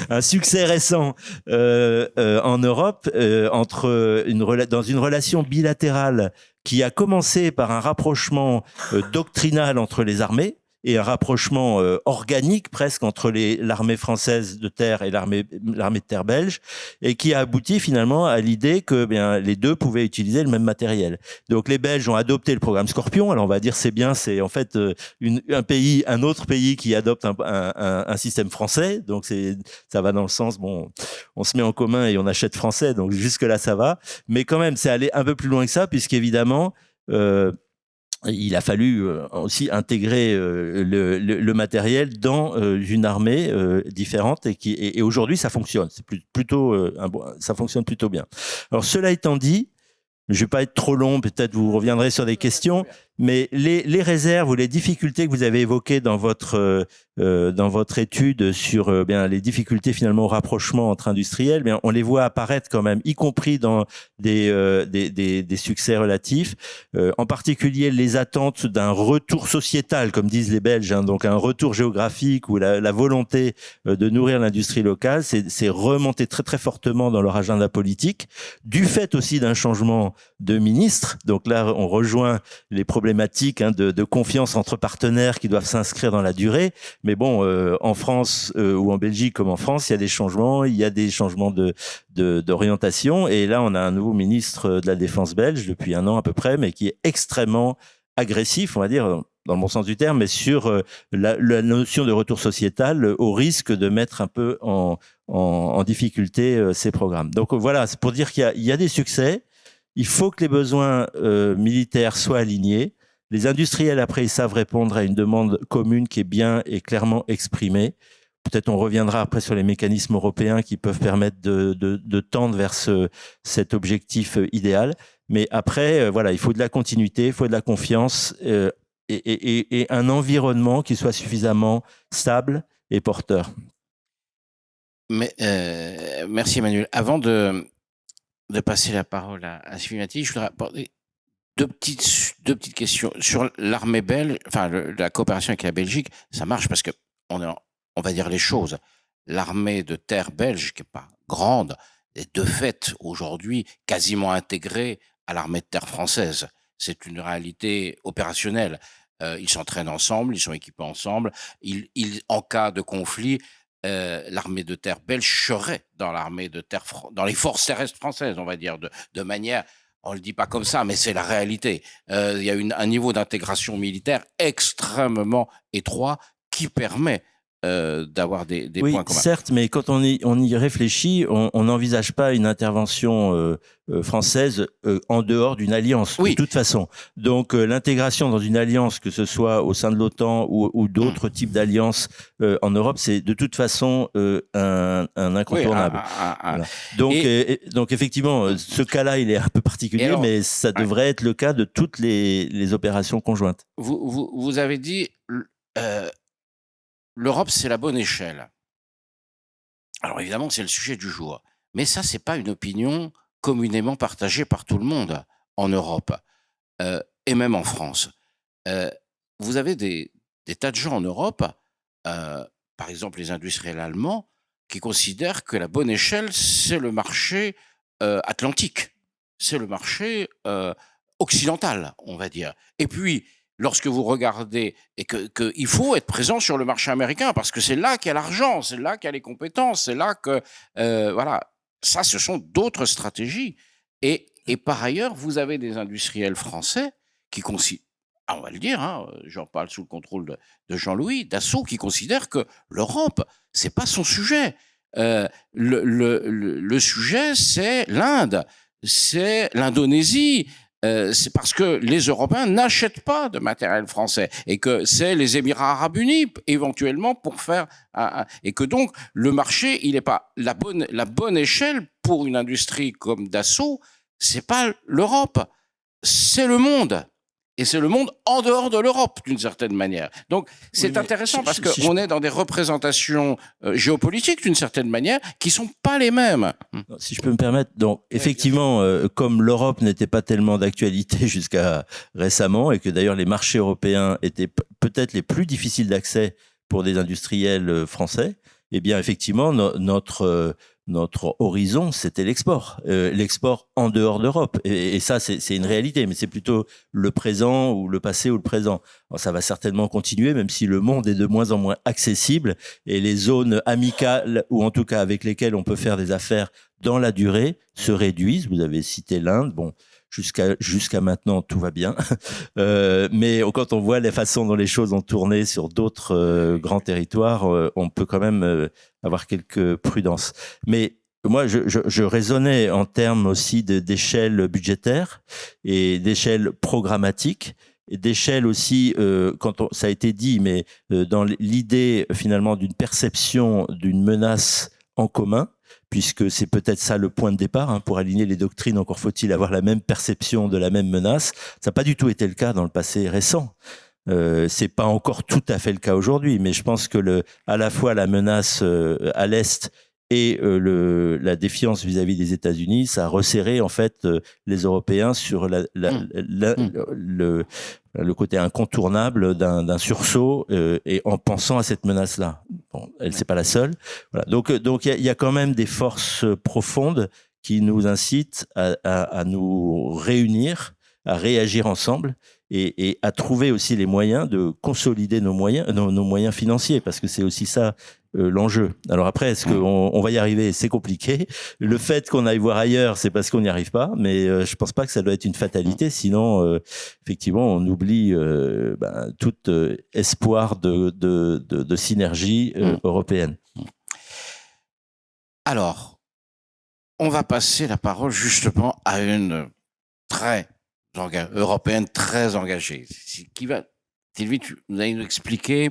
Speaker 4: un succès récent en Europe dans une relation bilatérale qui a commencé par un rapprochement doctrinal entre les armées et un rapprochement organique presque entre l'armée française de terre et l'armée de terre belge, et qui a abouti finalement à l'idée que les deux pouvaient utiliser le même matériel. Donc les Belges ont adopté le programme Scorpion. Alors on va dire c'est bien, c'est en fait un autre pays qui adopte un système français. Donc ça va dans le sens, bon, on se met en commun et on achète français. Donc jusque là ça va, mais quand même c'est aller un peu plus loin que ça, puisqu'évidemment il a fallu aussi intégrer le matériel dans une armée différente, et aujourd'hui ça fonctionne. C'est plutôt ça fonctionne plutôt bien. Alors cela étant dit, je vais pas être trop long, peut-être vous reviendrez sur des questions, Mais les réserves ou les difficultés que vous avez évoquées dans votre étude sur bien les difficultés finalement au rapprochement entre industriels, bien on les voit apparaître quand même, y compris dans des succès relatifs. En particulier les attentes d'un retour sociétal, comme disent les Belges, hein, donc un retour géographique ou la volonté de nourrir l'industrie locale, c'est remonté très très fortement dans leur agenda politique, du fait aussi d'un changement de ministre. Donc là, on rejoint les problématiques de confiance entre partenaires qui doivent s'inscrire dans la durée. Mais bon, en France ou en Belgique comme en France, il y a des changements, d'orientation. Et là, on a un nouveau ministre de la Défense belge depuis 1 an à peu près, mais qui est extrêmement agressif, on va dire, dans le bon sens du terme, mais sur la notion de retour sociétal, au risque de mettre un peu en difficulté ces programmes. Donc voilà, c'est pour dire qu'il y a des succès. Il faut que les besoins militaires soient alignés. Les industriels, après, ils savent répondre à une demande commune qui est bien et clairement exprimée. Peut-être on reviendra après sur les mécanismes européens qui peuvent permettre de tendre vers cet objectif idéal. Mais après, voilà, il faut de la continuité, il faut de la confiance et un environnement qui soit suffisamment stable et porteur.
Speaker 1: Mais, merci Emmanuel. Avant de passer la parole à Sylvie Mathilde, je voudrais apporter deux petites questions sur l'armée belge, enfin la coopération avec la Belgique. Ça marche parce que on va dire les choses. L'armée de terre belge, qui n'est pas grande, est de fait aujourd'hui quasiment intégrée à l'armée de terre française. C'est une réalité opérationnelle. Ils s'entraînent ensemble, ils sont équipés ensemble. En cas de conflit, l'armée de terre belge serait dans l'armée de terre, dans les forces terrestres françaises, on va dire, de manière, on le dit pas comme ça, mais c'est la réalité. Il y a un niveau d'intégration militaire extrêmement étroit qui permet d'avoir des points communs.
Speaker 4: Certes, mais quand on y réfléchit, on n'envisage pas une intervention française en dehors d'une alliance, de toute façon. Donc l'intégration dans une alliance, que ce soit au sein de l'OTAN ou d'autres types d'alliances en Europe, c'est de toute façon un incontournable. Voilà. Donc effectivement, ce cas-là, il est un peu particulier, alors, mais ça devrait être le cas de toutes les opérations conjointes.
Speaker 1: Vous avez dit... l'Europe, c'est la bonne échelle. Alors évidemment, c'est le sujet du jour. Mais ça, c'est pas une opinion communément partagée par tout le monde en Europe et même en France. Vous avez des tas de gens en Europe, par exemple les industriels allemands, qui considèrent que la bonne échelle, c'est le marché atlantique. C'est le marché occidental, on va dire. Et puis, lorsque vous regardez et qu'il faut être présent sur le marché américain parce que c'est là qu'il y a l'argent, c'est là qu'il y a les compétences, c'est là que voilà, ça ce sont d'autres stratégies. Et par ailleurs, vous avez des industriels français qui considèrent, on va le dire, hein, j'en parle sous le contrôle de Jean-Louis Dassault, qui considère que l'Europe, c'est pas son sujet. Le sujet, c'est l'Inde, c'est l'Indonésie. C'est parce que les Européens n'achètent pas de matériel français et que c'est les Émirats arabes unis éventuellement pour faire et que donc le marché, il n'est pas la bonne échelle pour une industrie comme Dassault, c'est pas l'Europe, c'est le monde. Et c'est le monde en dehors de l'Europe, d'une certaine manière. Donc, c'est intéressant parce qu'on est dans des représentations géopolitiques, d'une certaine manière, qui sont pas les mêmes.
Speaker 4: Si je peux me permettre, donc, effectivement, comme l'Europe n'était pas tellement d'actualité jusqu'à récemment, et que d'ailleurs les marchés européens étaient peut-être les plus difficiles d'accès pour des industriels français, eh bien, effectivement, notre horizon, c'était l'export. L'export en dehors d'Europe. Et ça, c'est une réalité, mais c'est plutôt le présent ou le passé ou le présent. Alors, ça va certainement continuer, même si le monde est de moins en moins accessible et les zones amicales, ou en tout cas avec lesquelles on peut faire des affaires dans la durée, se réduisent. Vous avez cité l'Inde. Bon, jusqu'à maintenant, tout va bien. Mais quand on voit les façons dont les choses ont tourné sur d'autres grands territoires, on peut quand même avoir quelques prudences. Mais moi, je raisonnais en termes aussi d'échelle budgétaire et d'échelle programmatique, et d'échelle aussi, ça a été dit, mais dans l'idée finalement d'une perception d'une menace en commun, puisque c'est peut-être ça le point de départ, hein, pour aligner les doctrines. Encore faut-il avoir la même perception de la même menace. Ça n'a pas du tout été le cas dans le passé récent. C'est pas encore tout à fait le cas aujourd'hui, mais je pense que à la fois la menace à l'est et la défiance vis-à-vis des États-Unis, ça a resserré en fait les Européens sur le côté incontournable d'un sursaut, et en pensant à cette menace-là. Bon, c'est pas la seule. Voilà. Donc il y a quand même des forces profondes qui nous incitent à nous réunir, à réagir ensemble. Et à trouver aussi les moyens de consolider nos moyens financiers, parce que c'est aussi ça l'enjeu. Alors après, est-ce qu'on va y arriver? C'est compliqué. Le fait qu'on aille voir ailleurs, c'est parce qu'on n'y arrive pas, mais je pense pas que ça doit être une fatalité, sinon effectivement on oublie tout espoir de synergie européenne.
Speaker 1: Alors, on va passer la parole justement à une européenne très engagée. Sylvie, vous allez nous expliquer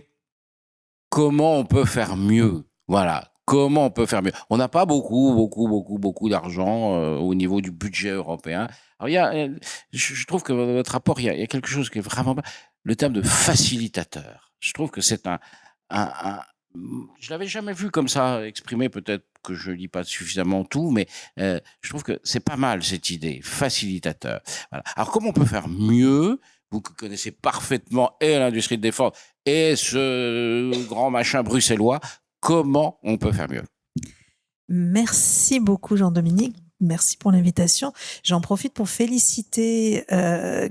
Speaker 1: comment on peut faire mieux. Voilà, comment on peut faire mieux. On n'a pas beaucoup d'argent au niveau du budget européen. Alors, je trouve que dans votre rapport, il y a quelque chose qui est vraiment... Le terme de facilitateur. Je trouve que c'est je l'avais jamais vu comme ça exprimé, peut-être que je lis pas suffisamment tout, mais je trouve que c'est pas mal cette idée, facilitateur. Voilà. Alors comment on peut faire mieux? Vous qui connaissez parfaitement et l'industrie de défense et ce grand machin bruxellois, comment on peut faire mieux?
Speaker 5: Merci beaucoup Jean-Dominique. Merci pour l'invitation. J'en profite pour féliciter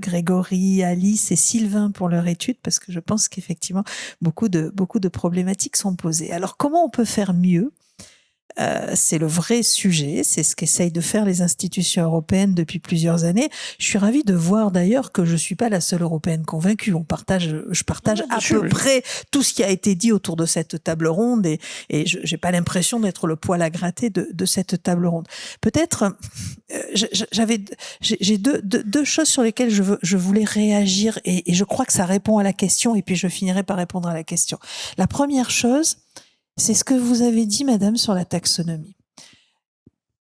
Speaker 5: Grégory, Alice et Sylvain pour leur étude, parce que je pense qu'effectivement, beaucoup de problématiques sont posées. Alors, comment on peut faire mieux? C'est le vrai sujet, c'est ce qu'essayent de faire les institutions européennes depuis plusieurs années. Je suis ravie de voir d'ailleurs que je suis pas la seule européenne convaincue. Je partage à peu près tout ce qui a été dit autour de cette table ronde, et j'ai pas l'impression d'être le poil à gratter de cette table ronde. Peut-être, j'ai deux choses sur lesquelles je voulais réagir, et je crois que ça répond à la question, et puis je finirai par répondre à la question. La première chose, c'est ce que vous avez dit, madame, sur la taxonomie.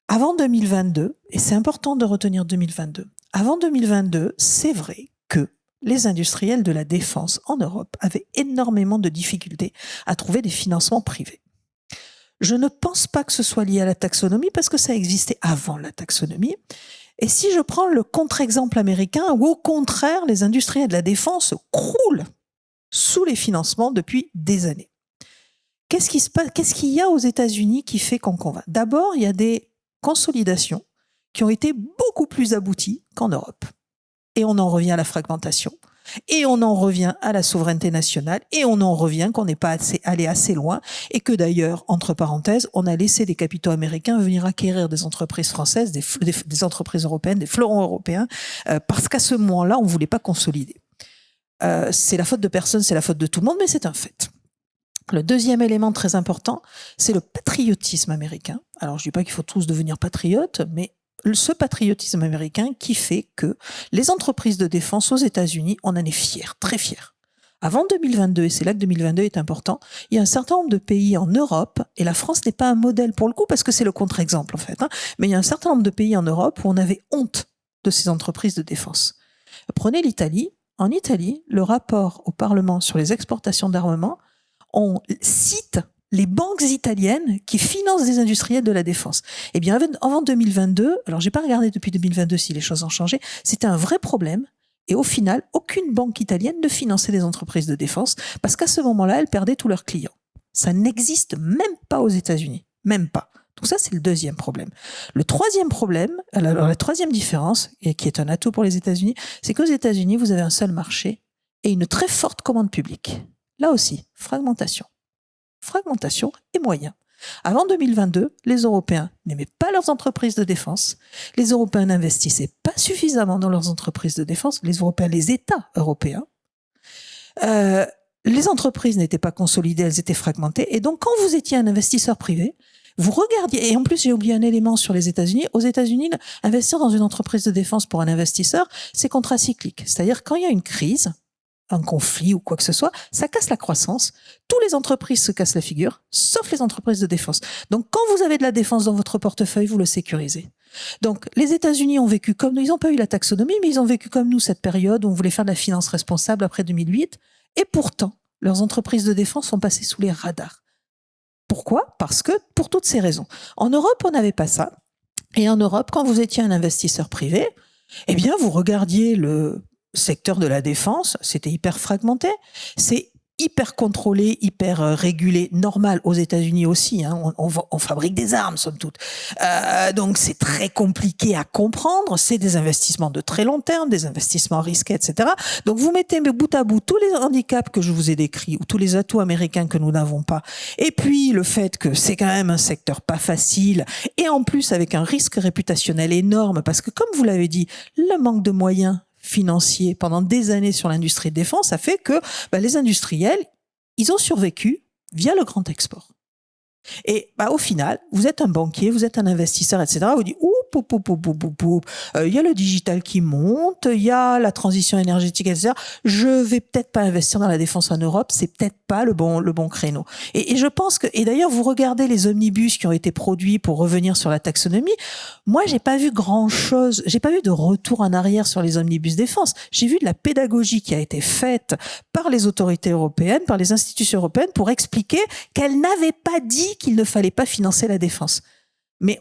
Speaker 5: Avant 2022, et c'est important de retenir 2022, avant 2022, c'est vrai que les industriels de la défense en Europe avaient énormément de difficultés à trouver des financements privés. Je ne pense pas que ce soit lié à la taxonomie, parce que ça existait avant la taxonomie. Et si je prends le contre-exemple américain, où au contraire, les industriels de la défense croulent sous les financements depuis des années. Qu'est-ce qui se passe? Qu'est-ce qu'il y a aux États-Unis qui fait qu'on convainc? D'abord, il y a des consolidations qui ont été beaucoup plus abouties qu'en Europe. Et on en revient à la fragmentation, et on en revient à la souveraineté nationale, et on en revient qu'on n'est pas allé assez loin, et que d'ailleurs, entre parenthèses, on a laissé des capitaux américains venir acquérir des entreprises françaises, des entreprises européennes, des fleurons européens, parce qu'à ce moment-là, on ne voulait pas consolider. C'est la faute de personne, c'est la faute de tout le monde, mais c'est un fait. Le deuxième élément très important, c'est le patriotisme américain. Alors, je dis pas qu'il faut tous devenir patriotes, mais ce patriotisme américain qui fait que les entreprises de défense aux États-Unis, on en est fiers, très fiers. Avant 2022, et c'est là que 2022 est important, il y a un certain nombre de pays en Europe, et la France n'est pas un modèle pour le coup, parce que c'est le contre-exemple en fait, mais il y a un certain nombre de pays en Europe où on avait honte de ces entreprises de défense. Prenez l'Italie. En Italie, le rapport au Parlement sur les exportations d'armement, on cite les banques italiennes qui financent des industriels de la défense. Eh bien, avant 2022, alors j'ai pas regardé depuis 2022 si les choses ont changé, c'était un vrai problème. Et au final, aucune banque italienne ne finançait des entreprises de défense, parce qu'à ce moment-là, elles perdaient tous leurs clients. Ça n'existe même pas aux États-Unis. Même pas. Donc ça, c'est le deuxième problème. Le troisième problème, alors la troisième différence, et qui est un atout pour les États-Unis, c'est qu'aux États-Unis, vous avez un seul marché et une très forte commande publique. Là aussi, fragmentation. Fragmentation et moyens. Avant 2022, les Européens n'aimaient pas leurs entreprises de défense. Les Européens n'investissaient pas suffisamment dans leurs entreprises de défense. Les Européens, les États européens. Les entreprises n'étaient pas consolidées, elles étaient fragmentées. Et donc, quand vous étiez un investisseur privé, vous regardiez, et en plus j'ai oublié un élément sur les États-Unis. Aux États-Unis, investir dans une entreprise de défense pour un investisseur, c'est contracyclique. C'est-à-dire quand il y a une crise, un conflit ou quoi que ce soit, ça casse la croissance. Toutes les entreprises se cassent la figure, sauf les entreprises de défense. Donc, quand vous avez de la défense dans votre portefeuille, vous le sécurisez. Donc, les États-Unis ont vécu comme nous. Ils n'ont pas eu la taxonomie, mais ils ont vécu comme nous cette période où on voulait faire de la finance responsable après 2008. Et pourtant, leurs entreprises de défense sont passées sous les radars. Pourquoi ? Parce que, pour toutes ces raisons. En Europe, on n'avait pas ça. Et en Europe, quand vous étiez un investisseur privé, eh bien, vous regardiez le secteur de la défense, c'était hyper fragmenté. C'est hyper contrôlé, hyper régulé, normal aux États-Unis aussi. Hein, on fabrique des armes, somme toute. Donc c'est très compliqué à comprendre. C'est des investissements de très long terme, des investissements risqués, etc. Donc vous mettez bout à bout tous les handicaps que je vous ai décrits ou tous les atouts américains que nous n'avons pas. Et puis le fait que c'est quand même un secteur pas facile et en plus avec un risque réputationnel énorme parce que comme vous l'avez dit, le manque de moyens financiers pendant des années sur l'industrie de défense a fait que les industriels, ils ont survécu via le grand export. Et au final, vous êtes un banquier, vous êtes un investisseur, etc. Vous dites, il y a le digital qui monte, il y a la transition énergétique, etc. Je vais peut-être pas investir dans la défense en Europe, c'est peut-être pas le bon créneau. Et je pense que, et d'ailleurs, vous regardez les omnibus qui ont été produits pour revenir sur la taxonomie. Moi, j'ai pas vu grand-chose, j'ai pas vu de retour en arrière sur les omnibus défense. J'ai vu de la pédagogie qui a été faite par les autorités européennes, par les institutions européennes pour expliquer qu'elles n'avaient pas dit qu'il ne fallait pas financer la défense. Mais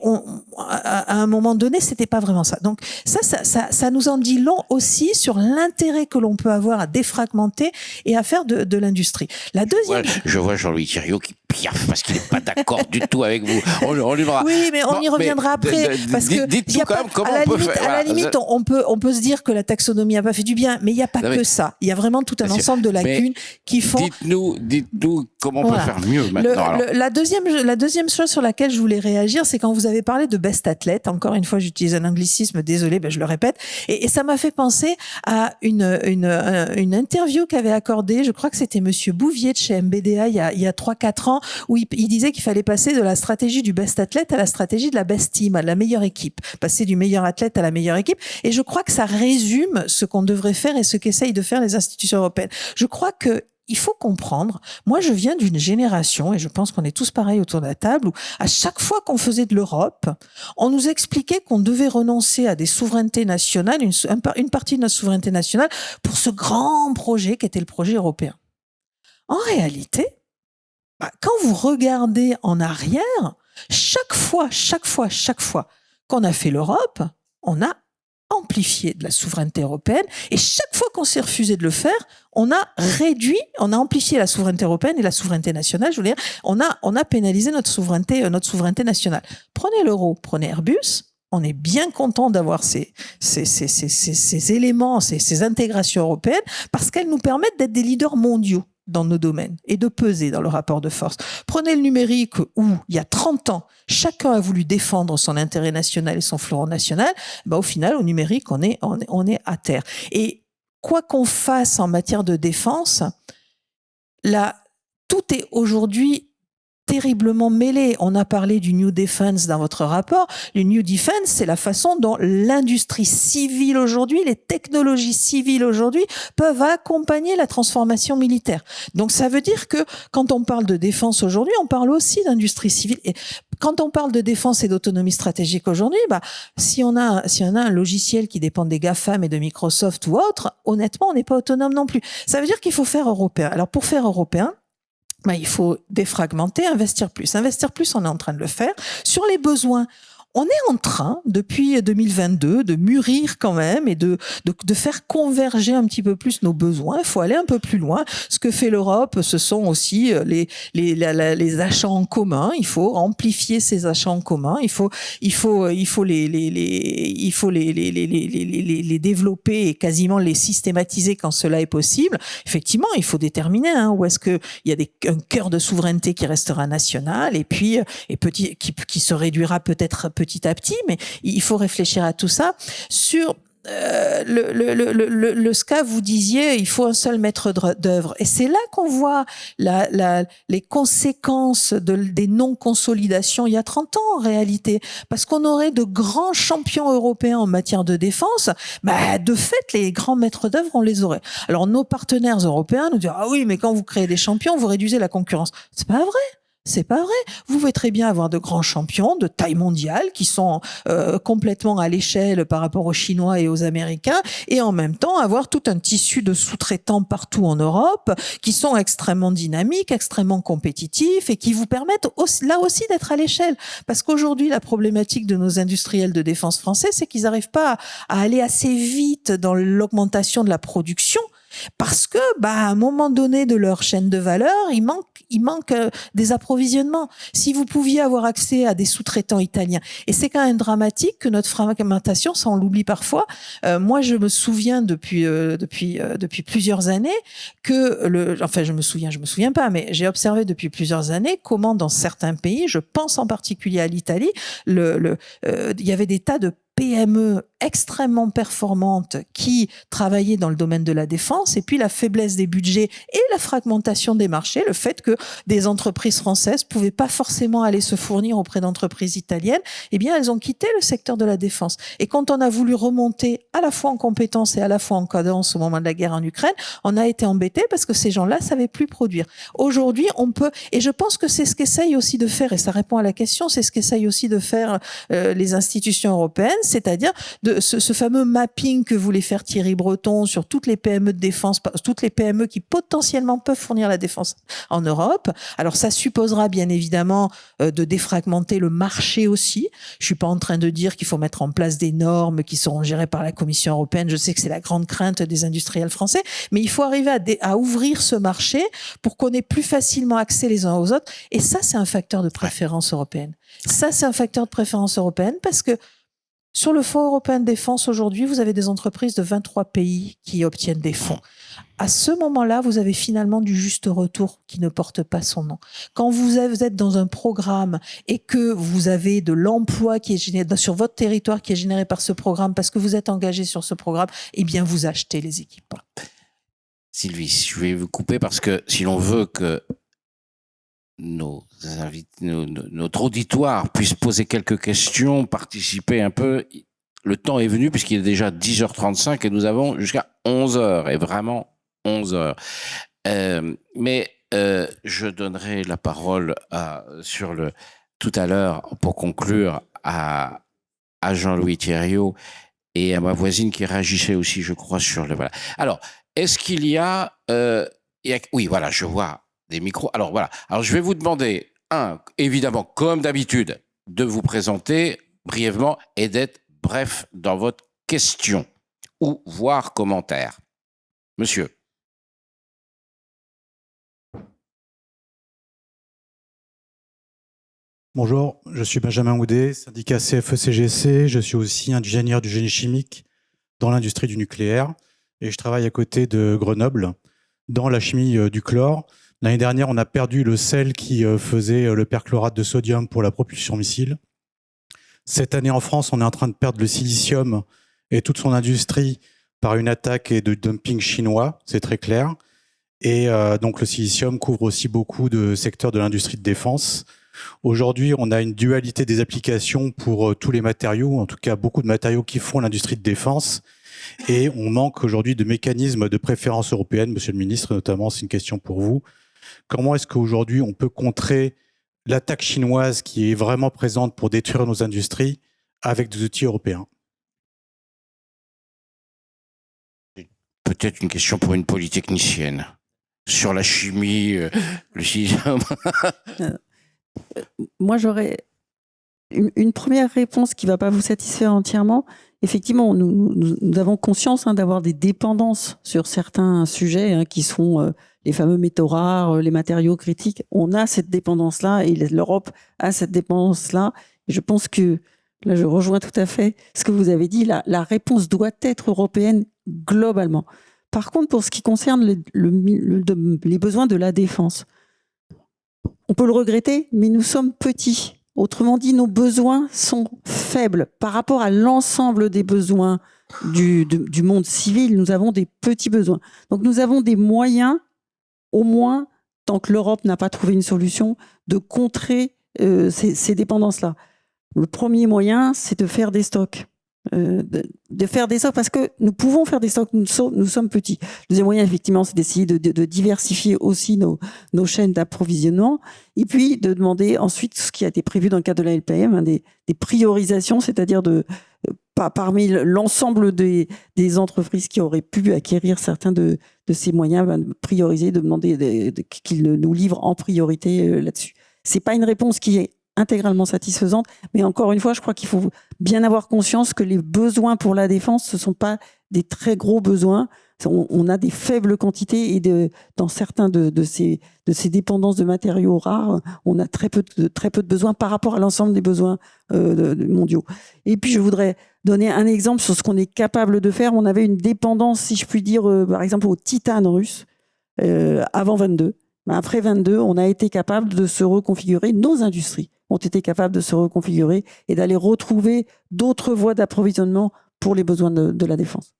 Speaker 5: à un moment donné, c'était pas vraiment ça. Donc ça nous en dit long aussi sur l'intérêt que l'on peut avoir à défragmenter et à faire de l'industrie. La deuxième,
Speaker 1: je vois Jean-Louis Thiriot qui piaffe parce qu'il n'est pas d'accord du tout avec vous. On lui verra.
Speaker 5: Oui, mais on y reviendra après parce que
Speaker 1: dites-nous quand même comment on peut faire.
Speaker 5: À la limite, on peut se dire que la taxonomie a pas fait du bien, mais il n'y a pas que ça. Il y a vraiment tout un ensemble de lacunes qui font.
Speaker 1: Dites-nous comment on peut faire mieux maintenant.
Speaker 5: La deuxième chose sur laquelle je voulais réagir, c'est quand vous avez parlé de best athlète. Encore une fois, j'utilise un anglicisme, désolé, je le répète. Et ça m'a fait penser à une interview qu'avait accordée, je crois que c'était Monsieur Bouvier de chez MBDA il y a 3-4 ans, où il disait qu'il fallait passer de la stratégie du best athlète à la stratégie de la best team, à la meilleure équipe. Passer du meilleur athlète à la meilleure équipe. Et je crois que ça résume ce qu'on devrait faire et ce qu'essayent de faire les institutions européennes. Je crois que il faut comprendre, moi je viens d'une génération, et je pense qu'on est tous pareils autour de la table, où à chaque fois qu'on faisait de l'Europe, on nous expliquait qu'on devait renoncer à des souverainetés nationales, une partie de notre souveraineté nationale, pour ce grand projet qui était le projet européen. En réalité, quand vous regardez en arrière, chaque fois qu'on a fait l'Europe, on a amplifié de la souveraineté européenne et chaque fois qu'on s'est refusé de le faire, on a amplifié la souveraineté européenne et la souveraineté nationale. Je veux dire, on a pénalisé notre souveraineté nationale. Prenez l'euro, prenez Airbus. On est bien content d'avoir ces éléments, ces intégrations européennes parce qu'elles nous permettent d'être des leaders mondiaux dans nos domaines et de peser dans le rapport de force. Prenez le numérique où, il y a 30 ans, chacun a voulu défendre son intérêt national et son fleuron national. Au final, au numérique, on est à terre. Et quoi qu'on fasse en matière de défense, tout est aujourd'hui terriblement mêlé. On a parlé du New Defense dans votre rapport. Le New Defense, c'est la façon dont l'industrie civile aujourd'hui, les technologies civiles aujourd'hui peuvent accompagner la transformation militaire. Donc ça veut dire que quand on parle de défense aujourd'hui, on parle aussi d'industrie civile. Et quand on parle de défense et d'autonomie stratégique aujourd'hui, si on a un logiciel qui dépend des GAFAM et de Microsoft ou autre, honnêtement, on n'est pas autonome non plus. Ça veut dire qu'il faut faire européen. Alors pour faire européen, il faut défragmenter, investir plus. Investir plus, on est en train de le faire. Sur les besoins, on est en train, depuis 2022, de mûrir quand même et de faire converger un petit peu plus nos besoins. Il faut aller un peu plus loin. Ce que fait l'Europe, ce sont aussi les achats en commun. Il faut amplifier ces achats en commun. Il faut les développer et quasiment les systématiser quand cela est possible. Effectivement, il faut déterminer où est-ce que il y a un cœur de souveraineté qui restera national et puis qui se réduira peut-être petit à petit, mais il faut réfléchir à tout ça. Sur le SCAF, vous disiez, il faut un seul maître d'œuvre. Et c'est là qu'on voit les conséquences des non-consolidations il y a 30 ans, en réalité. Parce qu'on aurait de grands champions européens en matière de défense, bah, de fait, les grands maîtres d'œuvre, on les aurait. Alors, nos partenaires européens nous disent, ah oui, mais quand vous créez des champions, vous réduisez la concurrence. C'est pas vrai. C'est pas vrai. Vous pouvez très bien avoir de grands champions de taille mondiale qui sont complètement à l'échelle par rapport aux Chinois et aux Américains, et en même temps avoir tout un tissu de sous-traitants partout en Europe qui sont extrêmement dynamiques, extrêmement compétitifs et qui vous permettent aussi, là aussi d'être à l'échelle. Parce qu'aujourd'hui, la problématique de nos industriels de défense français, c'est qu'ils n'arrivent pas à aller assez vite dans l'augmentation de la production. Parce que, bah, à un moment donné de leur chaîne de valeur, il manque des approvisionnements. Si vous pouviez avoir accès à des sous-traitants italiens, et c'est quand même dramatique que notre fragmentation, ça on l'oublie parfois. Moi, je me souviens depuis plusieurs années que je me souviens pas, mais j'ai observé depuis plusieurs années comment dans certains pays, je pense en particulier à l'Italie, il y avait des tas de PME extrêmement performantes qui travaillaient dans le domaine de la défense, et puis la faiblesse des budgets et la fragmentation des marchés, le fait que des entreprises françaises pouvaient pas forcément aller se fournir auprès d'entreprises italiennes, eh bien elles ont quitté le secteur de la défense. Et quand on a voulu remonter à la fois en compétences et à la fois en cadence au moment de la guerre en Ukraine, on a été embêté parce que ces gens-là savaient plus produire. Aujourd'hui, on peut, et je pense que c'est ce qu'essayent aussi de faire, et ça répond à la question, c'est ce qu'essayent aussi de faire les institutions européennes, c'est-à-dire de ce fameux mapping que voulait faire Thierry Breton sur toutes les PME de défense, toutes les PME qui potentiellement peuvent fournir la défense en Europe. Alors ça supposera bien évidemment de défragmenter le marché aussi. Je suis pas en train de dire qu'il faut mettre en place des normes qui seront gérées par la Commission européenne. Je sais que c'est la grande crainte des industriels français, mais il faut arriver à ouvrir ce marché pour qu'on ait plus facilement accès les uns aux autres. Et ça, c'est un facteur de préférence européenne. Ça, c'est un facteur de préférence européenne parce que sur le Fonds européen de défense, aujourd'hui, vous avez des entreprises de 23 pays qui obtiennent des fonds. À ce moment-là, vous avez finalement du juste retour qui ne porte pas son nom. Quand vous êtes dans un programme et que vous avez de l'emploi qui est généré sur votre territoire, qui est généré par ce programme, parce que vous êtes engagé sur ce programme, eh bien, vous achetez les équipements.
Speaker 1: Sylvie, je vais vous couper parce que si l'on veut que notre auditoire puisse poser quelques questions, participer un peu, le temps est venu puisqu'il est déjà 10h35 et nous avons jusqu'à 11h, et vraiment 11h. Mais je donnerai la parole tout à l'heure pour conclure à Jean-Louis Thériault et à ma voisine qui réagissait aussi, je crois, sur le... Voilà. Alors, est-ce qu'il y a... oui, voilà, je vois des micros. Alors voilà. Alors je vais vous demander, évidemment, comme d'habitude, de vous présenter brièvement et d'être bref dans votre question ou voire commentaire. Monsieur.
Speaker 6: Bonjour, je suis Benjamin Houdet, syndicat CFE-CGC. Je suis aussi ingénieur du génie chimique dans l'industrie du nucléaire et je travaille à côté de Grenoble dans la chimie du chlore. L'année dernière, on a perdu le sel qui faisait le perchlorate de sodium pour la propulsion missile. Cette année, en France, on est en train de perdre le silicium et toute son industrie par une attaque et de dumping chinois, c'est très clair. Et donc, le silicium couvre aussi beaucoup de secteurs de l'industrie de défense. Aujourd'hui, on a une dualité des applications pour tous les matériaux, en tout cas beaucoup de matériaux qui font l'industrie de défense. Et on manque aujourd'hui de mécanismes de préférence européenne. Monsieur le ministre, notamment, c'est une question pour vous. Comment est-ce qu'aujourd'hui on peut contrer l'attaque chinoise qui est vraiment présente pour détruire nos industries avec des outils européens?
Speaker 1: Peut-être une question pour une polytechnicienne sur la chimie, le silicium.
Speaker 2: Moi, j'aurais une première réponse qui ne va pas vous satisfaire entièrement. Effectivement, nous avons conscience d'avoir des dépendances sur certains sujets qui sont les fameux métaux rares, les matériaux critiques. On a cette dépendance-là et l'Europe a cette dépendance-là. Et je pense que, là je rejoins tout à fait ce que vous avez dit, la réponse doit être européenne globalement. Par contre, pour ce qui concerne les besoins de la défense, on peut le regretter, mais nous sommes petits. Autrement dit, nos besoins sont faibles par rapport à l'ensemble des besoins du monde civil, nous avons des petits besoins. Donc nous avons des moyens, au moins, tant que l'Europe n'a pas trouvé une solution, de contrer ces dépendances-là. Le premier moyen, c'est de faire des stocks. De faire des stocks parce que nous pouvons faire des stocks, nous sommes petits. Le deuxième moyen, effectivement, c'est d'essayer de diversifier aussi nos chaînes d'approvisionnement et puis de demander ensuite ce qui a été prévu dans le cadre de la LPM, des priorisations, c'est-à-dire parmi l'ensemble des entreprises qui auraient pu acquérir certains de ces moyens, de prioriser, de demander qu'ils nous livrent en priorité là-dessus. C'est pas une réponse qui est intégralement satisfaisante, mais encore une fois, je crois qu'il faut bien avoir conscience que les besoins pour la défense, ce ne sont pas des très gros besoins. On a des faibles quantités et dans certains de ces dépendances de matériaux rares, on a très peu de besoins par rapport à l'ensemble des besoins mondiaux. Et puis, je voudrais donner un exemple sur ce qu'on est capable de faire. On avait une dépendance, si je puis dire, par exemple, au titane russe avant 22. Après 22, on a été capable de se reconfigurer. Nos industries ont été capables de se reconfigurer et d'aller retrouver d'autres voies d'approvisionnement pour les besoins de la défense.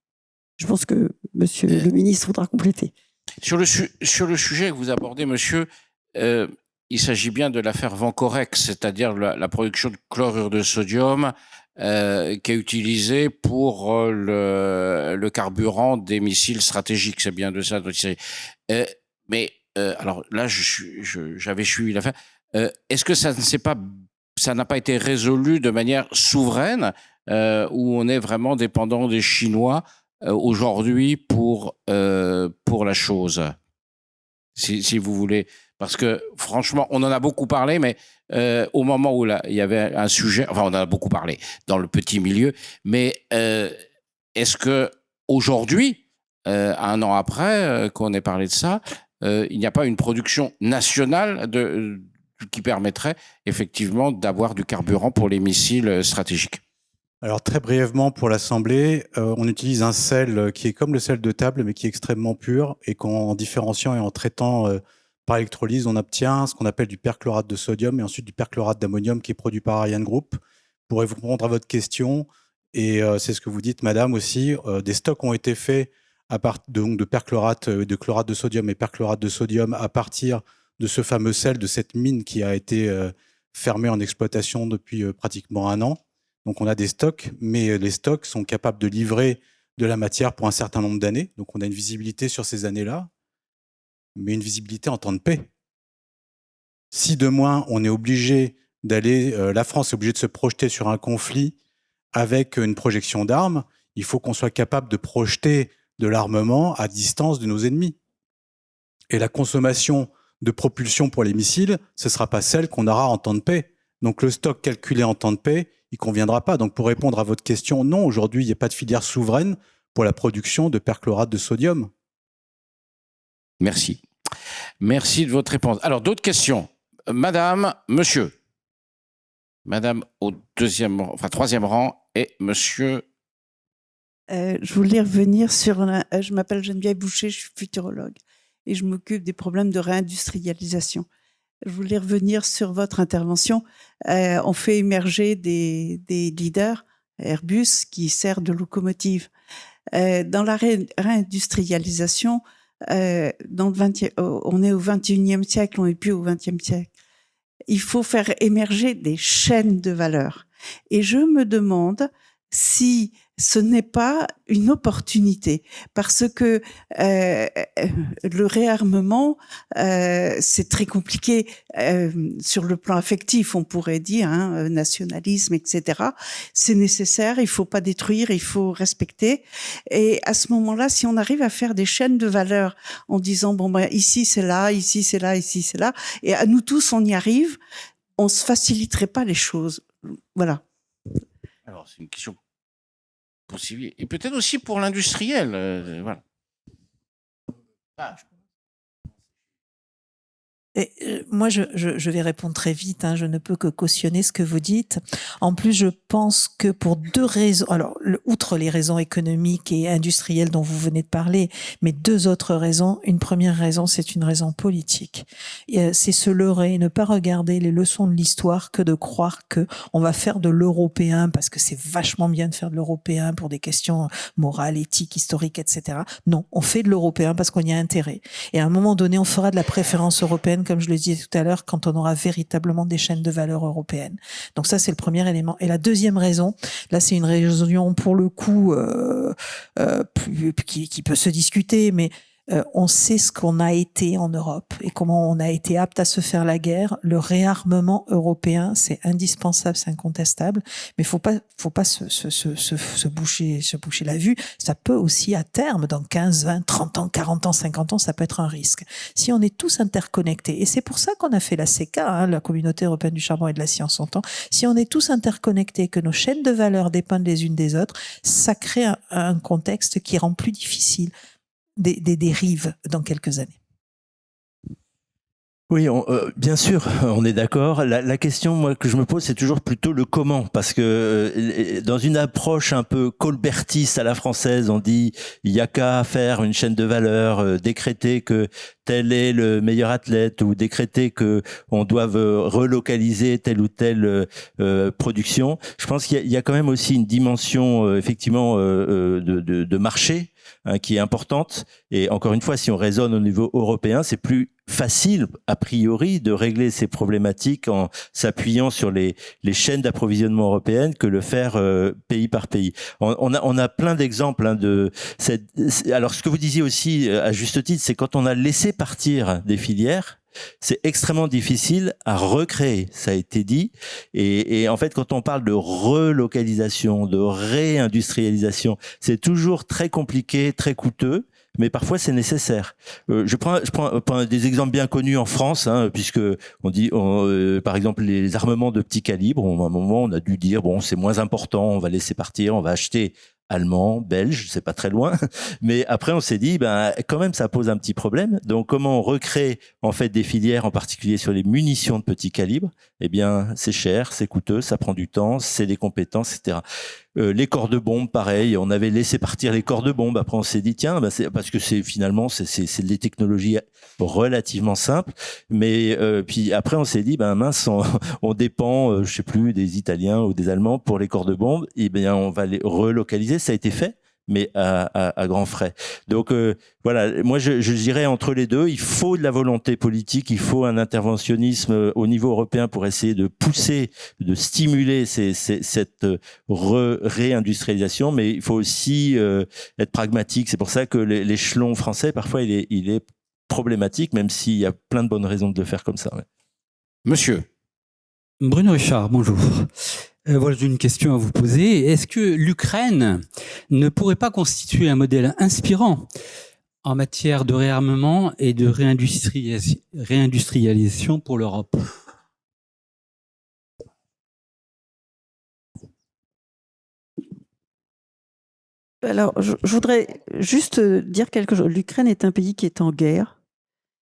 Speaker 2: Je pense que monsieur le ministre voudra compléter.
Speaker 1: Sur le sujet que vous abordez, monsieur, il s'agit bien de l'affaire Vancorex, c'est-à-dire la production de chlorure de sodium qui est utilisée pour le carburant des missiles stratégiques. C'est bien de ça dont il s'agit. Mais alors là, j'avais suivi l'affaire. Est-ce que ça n'a pas été résolu de manière souveraine, où on est vraiment dépendant des Chinois aujourd'hui pour la chose, si vous voulez, parce que franchement, on en a beaucoup parlé, mais au moment où il y avait un sujet, enfin, on en a beaucoup parlé dans le petit milieu, mais est-ce que aujourd'hui, un an après qu'on ait parlé de ça, il n'y a pas une production nationale qui permettrait effectivement d'avoir du carburant pour les missiles stratégiques?
Speaker 6: Alors très brièvement pour l'Assemblée, on utilise un sel qui est comme le sel de table mais qui est extrêmement pur et qu'en différenciant et en traitant par électrolyse, on obtient ce qu'on appelle du perchlorate de sodium et ensuite du perchlorate d'ammonium qui est produit par Ariane Group. Pour répondre à votre question, et c'est ce que vous dites madame aussi, des stocks ont été faits à partir de perchlorate, de chlorate de sodium et perchlorate de sodium à partir de ce fameux sel, de cette mine qui a été fermée en exploitation depuis pratiquement un an. Donc on a des stocks, mais les stocks sont capables de livrer de la matière pour un certain nombre d'années. Donc on a une visibilité sur ces années-là, mais une visibilité en temps de paix. Si demain on est obligé d'aller, la France est obligée de se projeter sur un conflit avec une projection d'armes, il faut qu'on soit capable de projeter de l'armement à distance de nos ennemis. Et la consommation de propulsion pour les missiles, ce ne sera pas celle qu'on aura en temps de paix. Donc le stock calculé en temps de paix, il ne conviendra pas. Donc pour répondre à votre question, non, aujourd'hui, il n'y a pas de filière souveraine pour la production de perchlorate de sodium.
Speaker 1: Merci. Merci de votre réponse. Alors, d'autres questions? Madame, monsieur. Madame au troisième rang et monsieur.
Speaker 7: Je voulais revenir sur... je m'appelle Geneviève Boucher, je suis futurologue et je m'occupe des problèmes de réindustrialisation. Je voulais revenir sur votre intervention. On fait émerger des leaders, Airbus, qui sert de locomotive. Dans la réindustrialisation, on est au 21e siècle, on n'est plus au 20e siècle. Il faut faire émerger des chaînes de valeur. Et je me demande si ce n'est pas une opportunité, parce que le réarmement, c'est très compliqué sur le plan affectif, on pourrait dire, hein, nationalisme, etc. C'est nécessaire, il faut pas détruire, il faut respecter. Et à ce moment-là, si on arrive à faire des chaînes de valeur en disant, bon, ben, ici c'est là, ici c'est là, ici c'est là, et à nous tous on y arrive, on se faciliterait pas les choses. Voilà.
Speaker 1: Alors, c'est une question pour civil et peut-être aussi pour l'industriel. Voilà. Ah.
Speaker 5: Moi, je vais répondre très vite. Je ne peux que cautionner ce que vous dites. En plus, je pense que pour deux raisons, alors outre les raisons économiques et industrielles dont vous venez de parler, mais deux autres raisons. Une première raison, c'est une raison politique. C'est se leurrer, ne pas regarder les leçons de l'histoire que de croire que on va faire de l'européen parce que c'est vachement bien de faire de l'européen pour des questions morales, éthiques, historiques, etc. Non, on fait de l'européen parce qu'on y a intérêt. Et à un moment donné, on fera de la préférence européenne, comme je le disais tout à l'heure, quand on aura véritablement des chaînes de valeur européennes. Donc ça, c'est le premier élément. Et la deuxième raison, là, c'est une raison pour le coup qui peut se discuter, mais on sait ce qu'on a été en Europe et comment on a été apte à se faire la guerre. Le réarmement européen, c'est indispensable, c'est incontestable, mais faut pas se boucher la vue. Ça peut aussi, à terme, dans 15, 20, 30 ans, 40 ans, 50 ans, ça peut être un risque. Si on est tous interconnectés, et c'est pour ça qu'on a fait la CECA, la Communauté européenne du charbon et de l'acier en son temps, si on est tous interconnectés, que nos chaînes de valeur dépendent les unes des autres, ça crée un contexte qui rend plus difficile des dérives dans quelques années.
Speaker 4: Oui, bien sûr, on est d'accord. La question, moi, que je me pose, c'est toujours plutôt le comment, parce que dans une approche un peu colbertiste à la française, on dit il y a qu'à faire une chaîne de valeur, décréter que tel est le meilleur athlète ou décréter que on doive relocaliser telle ou telle production. Je pense qu'il y a quand même aussi une dimension effectivement de marché qui est importante. Et encore une fois, si on raisonne au niveau européen, c'est plus facile, a priori, de régler ces problématiques en s'appuyant sur les chaînes d'approvisionnement européennes que le faire pays par pays. On a plein d'exemples de cette. Alors, ce que vous disiez aussi, à juste titre, c'est quand on a laissé partir des filières, c'est extrêmement difficile à recréer, ça a été dit. Et en fait, quand on parle de relocalisation, de réindustrialisation, c'est toujours très compliqué, très coûteux. Mais parfois c'est nécessaire. Je prends des exemples bien connus en France, puisque on dit, par exemple, les armements de petit calibre. À un moment, on a dû dire bon, c'est moins important, on va laisser partir, on va acheter allemand, belge, c'est pas très loin. Mais après, on s'est dit, quand même, ça pose un petit problème. Donc, comment on recrée en fait des filières, en particulier sur les munitions de petit calibre? Eh bien, c'est cher, c'est coûteux, ça prend du temps, c'est des compétences, etc. Les corps de bombe, pareil, on avait laissé partir les corps de bombe. Après, on s'est dit tiens, c'est parce que c'est des technologies relativement simples. Mais puis après, on s'est dit mince, on dépend, je sais plus, des Italiens ou des Allemands pour les corps de bombe. Et bien, on va les relocaliser. Ça a été fait, mais à grands frais. Donc voilà, moi je dirais entre les deux, il faut de la volonté politique, il faut un interventionnisme au niveau européen pour essayer de pousser, de stimuler cette réindustrialisation, mais il faut aussi être pragmatique. C'est pour ça que l'échelon français, parfois, il est problématique, même s'il y a plein de bonnes raisons de le faire comme ça. Ouais.
Speaker 1: Monsieur.
Speaker 8: Bruno Richard, bonjour. Voilà, j'ai une question à vous poser. Est-ce que l'Ukraine ne pourrait pas constituer un modèle inspirant en matière de réarmement et de réindustrialisation pour l'Europe ?
Speaker 2: Alors, je voudrais juste dire quelque chose. L'Ukraine est un pays qui est en guerre.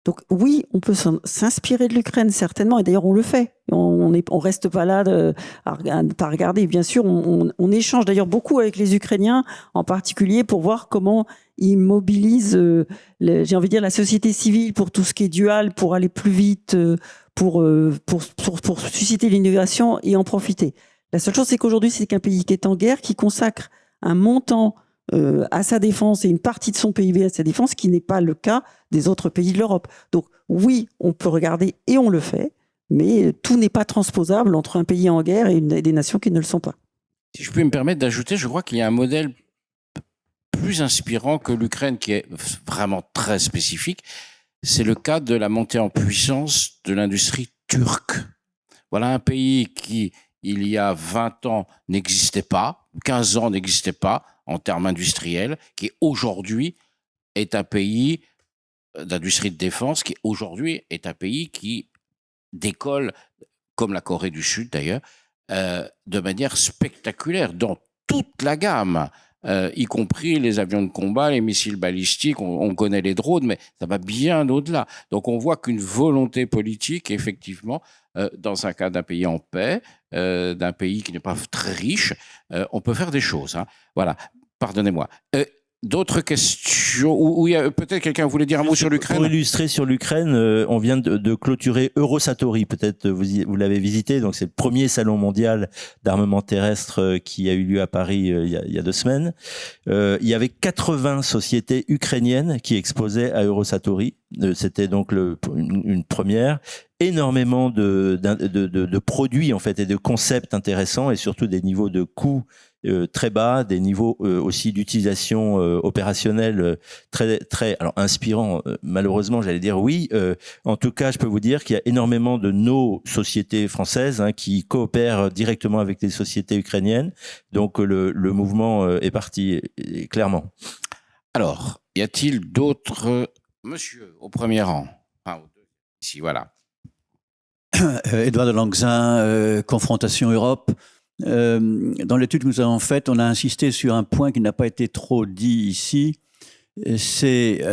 Speaker 2: Donc oui, on peut s'inspirer de l'Ukraine certainement, et d'ailleurs on le fait. On reste pas là à regarder. Bien sûr, on échange d'ailleurs beaucoup avec les Ukrainiens, en particulier pour voir comment ils mobilisent, j'ai envie de dire, la société civile pour tout ce qui est dual, pour aller plus vite, pour susciter l'innovation et en profiter. La seule chose, c'est qu'aujourd'hui, c'est qu'un pays qui est en guerre, qui consacre un montant à sa défense et une partie de son PIB à sa défense, qui n'est pas le cas des autres pays de l'Europe. Donc oui, on peut regarder et on le fait, mais tout n'est pas transposable entre un pays en guerre et des nations qui ne le sont pas.
Speaker 1: Si je peux me permettre d'ajouter, je crois qu'il y a un modèle plus inspirant que l'Ukraine qui est vraiment très spécifique. C'est le cas de la montée en puissance de l'industrie turque. Voilà un pays qui, il y a 20 ans, n'existait pas, 15 ans n'existait pas en termes industriels, qui aujourd'hui est un pays d'industrie de défense, qui aujourd'hui est un pays qui décolle, comme la Corée du Sud d'ailleurs, de manière spectaculaire dans toute la gamme y compris les avions de combat, les missiles balistiques, on connaît les drones, mais ça va bien au-delà. Donc on voit qu'une volonté politique, effectivement, dans un cas d'un pays en paix, d'un pays qui n'est pas très riche, on peut faire des choses. Hein. Voilà, pardonnez-moi. D'autres questions? Ou il y a peut-être quelqu'un voulait dire un mot sur l'Ukraine?
Speaker 4: Pour illustrer sur l'Ukraine, on vient de clôturer Eurosatory. Peut-être vous l'avez visité. Donc c'est le premier salon mondial d'armement terrestre qui a eu lieu à Paris il y a 2 semaines. Il y avait 80 sociétés ukrainiennes qui exposaient à Eurosatory. C'était donc une première. Énormément de produits en fait et de concepts intéressants et surtout des niveaux de coûts très bas, des niveaux aussi d'utilisation opérationnelle très alors inspirants. Malheureusement, j'allais dire oui. En tout cas, je peux vous dire qu'il y a énormément de nos sociétés françaises qui coopèrent directement avec les sociétés ukrainiennes. Donc le mouvement est parti clairement.
Speaker 1: Alors, y a-t-il d'autres? Monsieur, au premier rang. Ici, voilà.
Speaker 9: Édouard de Langzin, Confrontation Europe. Dans l'étude que nous avons faite, on a insisté sur un point qui n'a pas été trop dit ici. C'est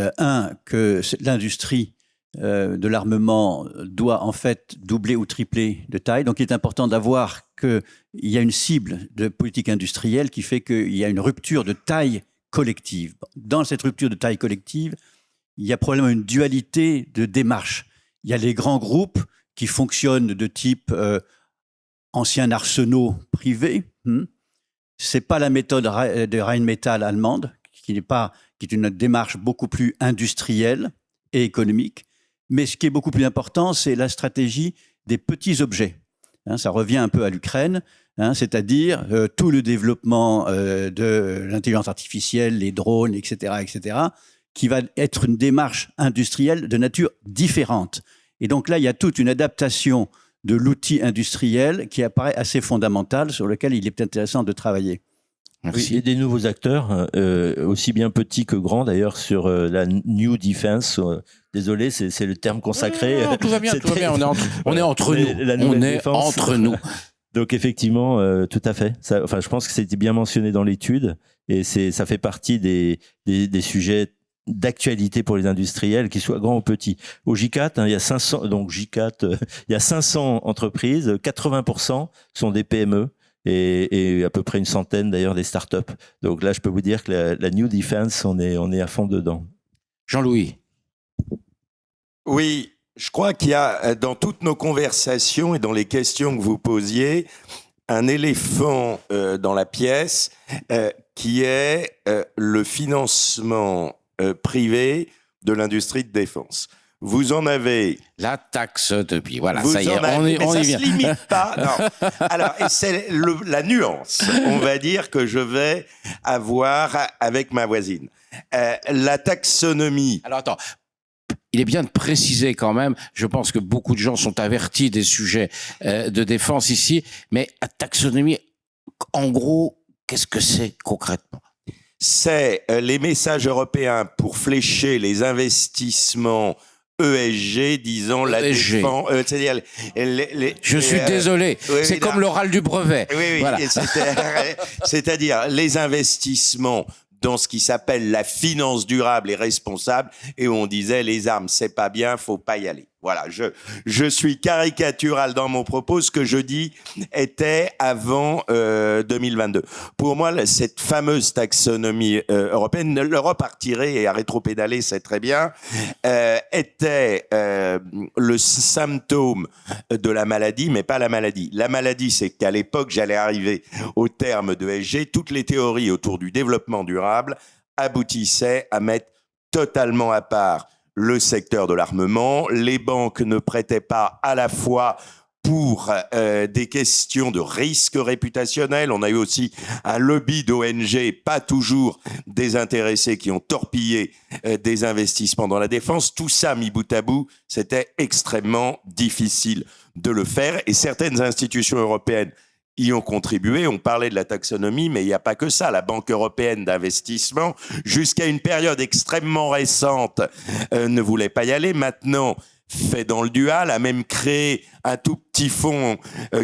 Speaker 9: que l'industrie de l'armement doit en fait doubler ou tripler de taille. Donc il est important d'avoir qu'il y a une cible de politique industrielle qui fait qu'il y a une rupture de taille collective. Dans cette rupture de taille collective, il y a probablement une dualité de démarche. Il y a les grands groupes qui fonctionnent de type anciens arsenaux privés. C'est pas la méthode de Rheinmetall allemande, qui est une démarche beaucoup plus industrielle et économique. Mais ce qui est beaucoup plus important, c'est la stratégie des petits objets. Ça revient un peu à l'Ukraine, c'est-à-dire tout le développement de l'intelligence artificielle, les drones, etc., qui va être une démarche industrielle de nature différente. Et donc là, il y a toute une adaptation de l'outil industriel qui apparaît assez fondamental, sur lequel il est peut-être intéressant de travailler.
Speaker 4: Merci. Oui, il y a des nouveaux acteurs, aussi bien petits que grands d'ailleurs, sur la New Defense. Désolé, c'est le terme consacré.
Speaker 1: Non, tout va bien, on est entre nous. On est entre nous.
Speaker 4: Donc effectivement, tout à fait. Ça, enfin, je pense que c'était bien mentionné dans l'étude et ça fait partie des sujets d'actualité pour les industriels, qu'ils soient grands ou petits. Au J4, il y a 500, donc J4, il y a 500 entreprises, 80% sont des PME et à peu près une centaine d'ailleurs des startups. Donc là, je peux vous dire que la New Defense, on est à fond dedans.
Speaker 1: Jean-Louis.
Speaker 3: Oui, je crois qu'il y a dans toutes nos conversations et dans les questions que vous posiez, un éléphant dans la pièce qui est le financement privé de l'industrie de défense. Vous en avez...
Speaker 1: La taxonomie, voilà,
Speaker 3: vous
Speaker 1: ça y est,
Speaker 3: on y
Speaker 1: vient.
Speaker 3: Ça ne se limite pas, non. Alors, et c'est la nuance, on va dire, que je vais avoir avec ma voisine. La taxonomie...
Speaker 1: Alors, attends. Il est bien de préciser quand même, je pense que beaucoup de gens sont avertis des sujets de défense ici, mais la taxonomie, en gros, qu'est-ce que c'est concrètement ?
Speaker 3: C'est les messages européens pour flécher les investissements ESG, disons la défense. C'est-à-dire
Speaker 1: je suis désolé, oui, c'est comme l'oral du brevet.
Speaker 3: Oui, voilà. C'est-à-dire les investissements dans ce qui s'appelle la finance durable et responsable, et où on disait les armes c'est pas bien, faut pas y aller. Voilà, je suis caricatural dans mon propos. Ce que je dis était avant 2022. Pour moi, cette fameuse taxonomie européenne, l'Europe a retiré et a rétropédalé, c'est très bien, était le symptôme de la maladie, mais pas la maladie. La maladie, c'est qu'à l'époque, j'allais arriver au terme de ESG, toutes les théories autour du développement durable aboutissaient à mettre totalement à part le secteur de l'armement. Les banques ne prêtaient pas à la fois pour des questions de risque réputationnel. On a eu aussi un lobby d'ONG, pas toujours désintéressés, qui ont torpillé des investissements dans la défense. Tout ça, mis bout à bout, c'était extrêmement difficile de le faire. Et certaines institutions européennes y ont contribué. On parlait de la taxonomie, mais il n'y a pas que ça. La Banque européenne d'investissement, jusqu'à une période extrêmement récente, ne voulait pas y aller. Maintenant, fait dans le dual, a même créé un tout petit fonds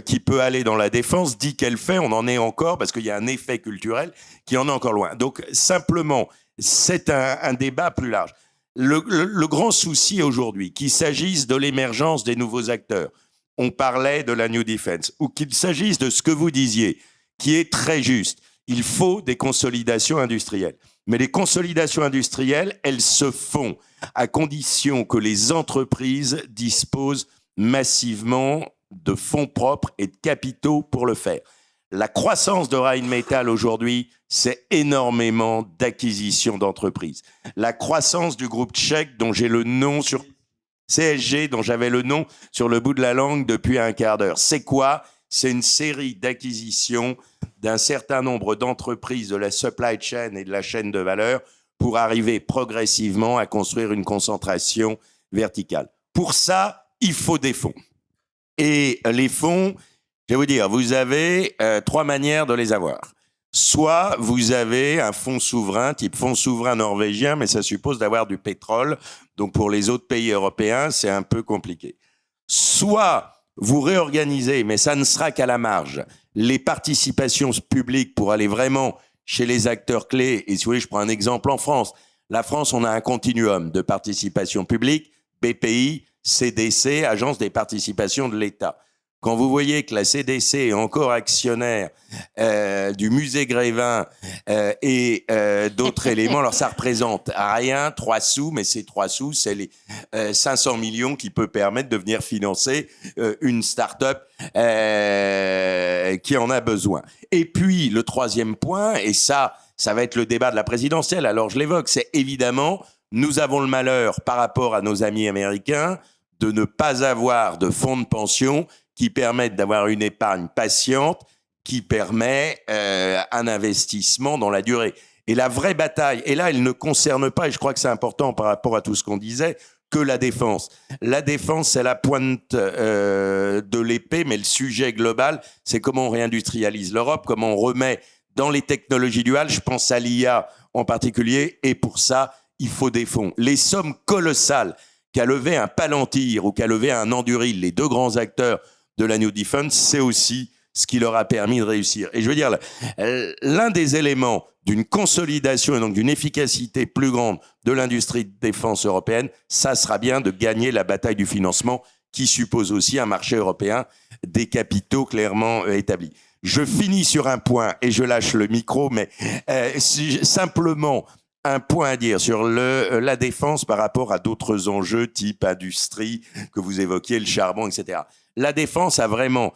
Speaker 3: qui peut aller dans la défense, dit qu'elle fait, on en est encore, parce qu'il y a un effet culturel qui en est encore loin. Donc simplement, c'est un débat plus large. Le grand souci aujourd'hui, qu'il s'agisse de l'émergence des nouveaux acteurs, on parlait de la New Defense, ou qu'il s'agisse de ce que vous disiez, qui est très juste, il faut des consolidations industrielles. Mais les consolidations industrielles, elles se font à condition que les entreprises disposent massivement de fonds propres et de capitaux pour le faire. La croissance de Rheinmetall aujourd'hui, c'est énormément d'acquisitions d'entreprises. La croissance du groupe tchèque, dont j'ai le nom sur CSG, dont j'avais le nom sur le bout de la langue depuis un quart d'heure. C'est quoi ? C'est une série d'acquisitions d'un certain nombre d'entreprises de la supply chain et de la chaîne de valeur pour arriver progressivement à construire une concentration verticale. Pour ça, il faut des fonds. Et les fonds, je vais vous dire, vous avez 3 manières de les avoir. Soit vous avez un fonds souverain, type fonds souverain norvégien, mais ça suppose d'avoir du pétrole. Donc pour les autres pays européens, c'est un peu compliqué. Soit vous réorganisez, mais ça ne sera qu'à la marge, les participations publiques pour aller vraiment chez les acteurs clés. Et si vous voulez, je prends un exemple en France. La France, on a un continuum de participation publique, BPI, CDC, Agence des participations de l'État. Quand vous voyez que la CDC est encore actionnaire du musée Grévin et d'autres éléments, alors ça représente rien, 3 sous, mais ces 3 sous, c'est les 500 millions qui peut permettre de venir financer une start-up qui en a besoin. Et puis, le 3e point, et ça va être le débat de la présidentielle, alors je l'évoque, c'est évidemment, nous avons le malheur par rapport à nos amis américains de ne pas avoir de fonds de pension qui permettent d'avoir une épargne patiente, qui permet un investissement dans la durée. Et la vraie bataille, et là, elle ne concerne pas, et je crois que c'est important par rapport à tout ce qu'on disait, que la défense. La défense, c'est la pointe de l'épée, mais le sujet global, c'est comment on réindustrialise l'Europe, comment on remet dans les technologies duales, je pense à l'IA en particulier, et pour ça, il faut des fonds. Les sommes colossales qu'a levé un Palantir ou qu'a levé un Anduril, les 2 grands acteurs de la New Defense, c'est aussi ce qui leur a permis de réussir. Et je veux dire, l'un des éléments d'une consolidation et donc d'une efficacité plus grande de l'industrie de défense européenne, ça sera bien de gagner la bataille du financement qui suppose aussi un marché européen des capitaux clairement établis. Je finis sur un point et je lâche le micro, mais simplement un point à dire sur la défense par rapport à d'autres enjeux type industrie que vous évoquiez, le charbon, etc. La défense a vraiment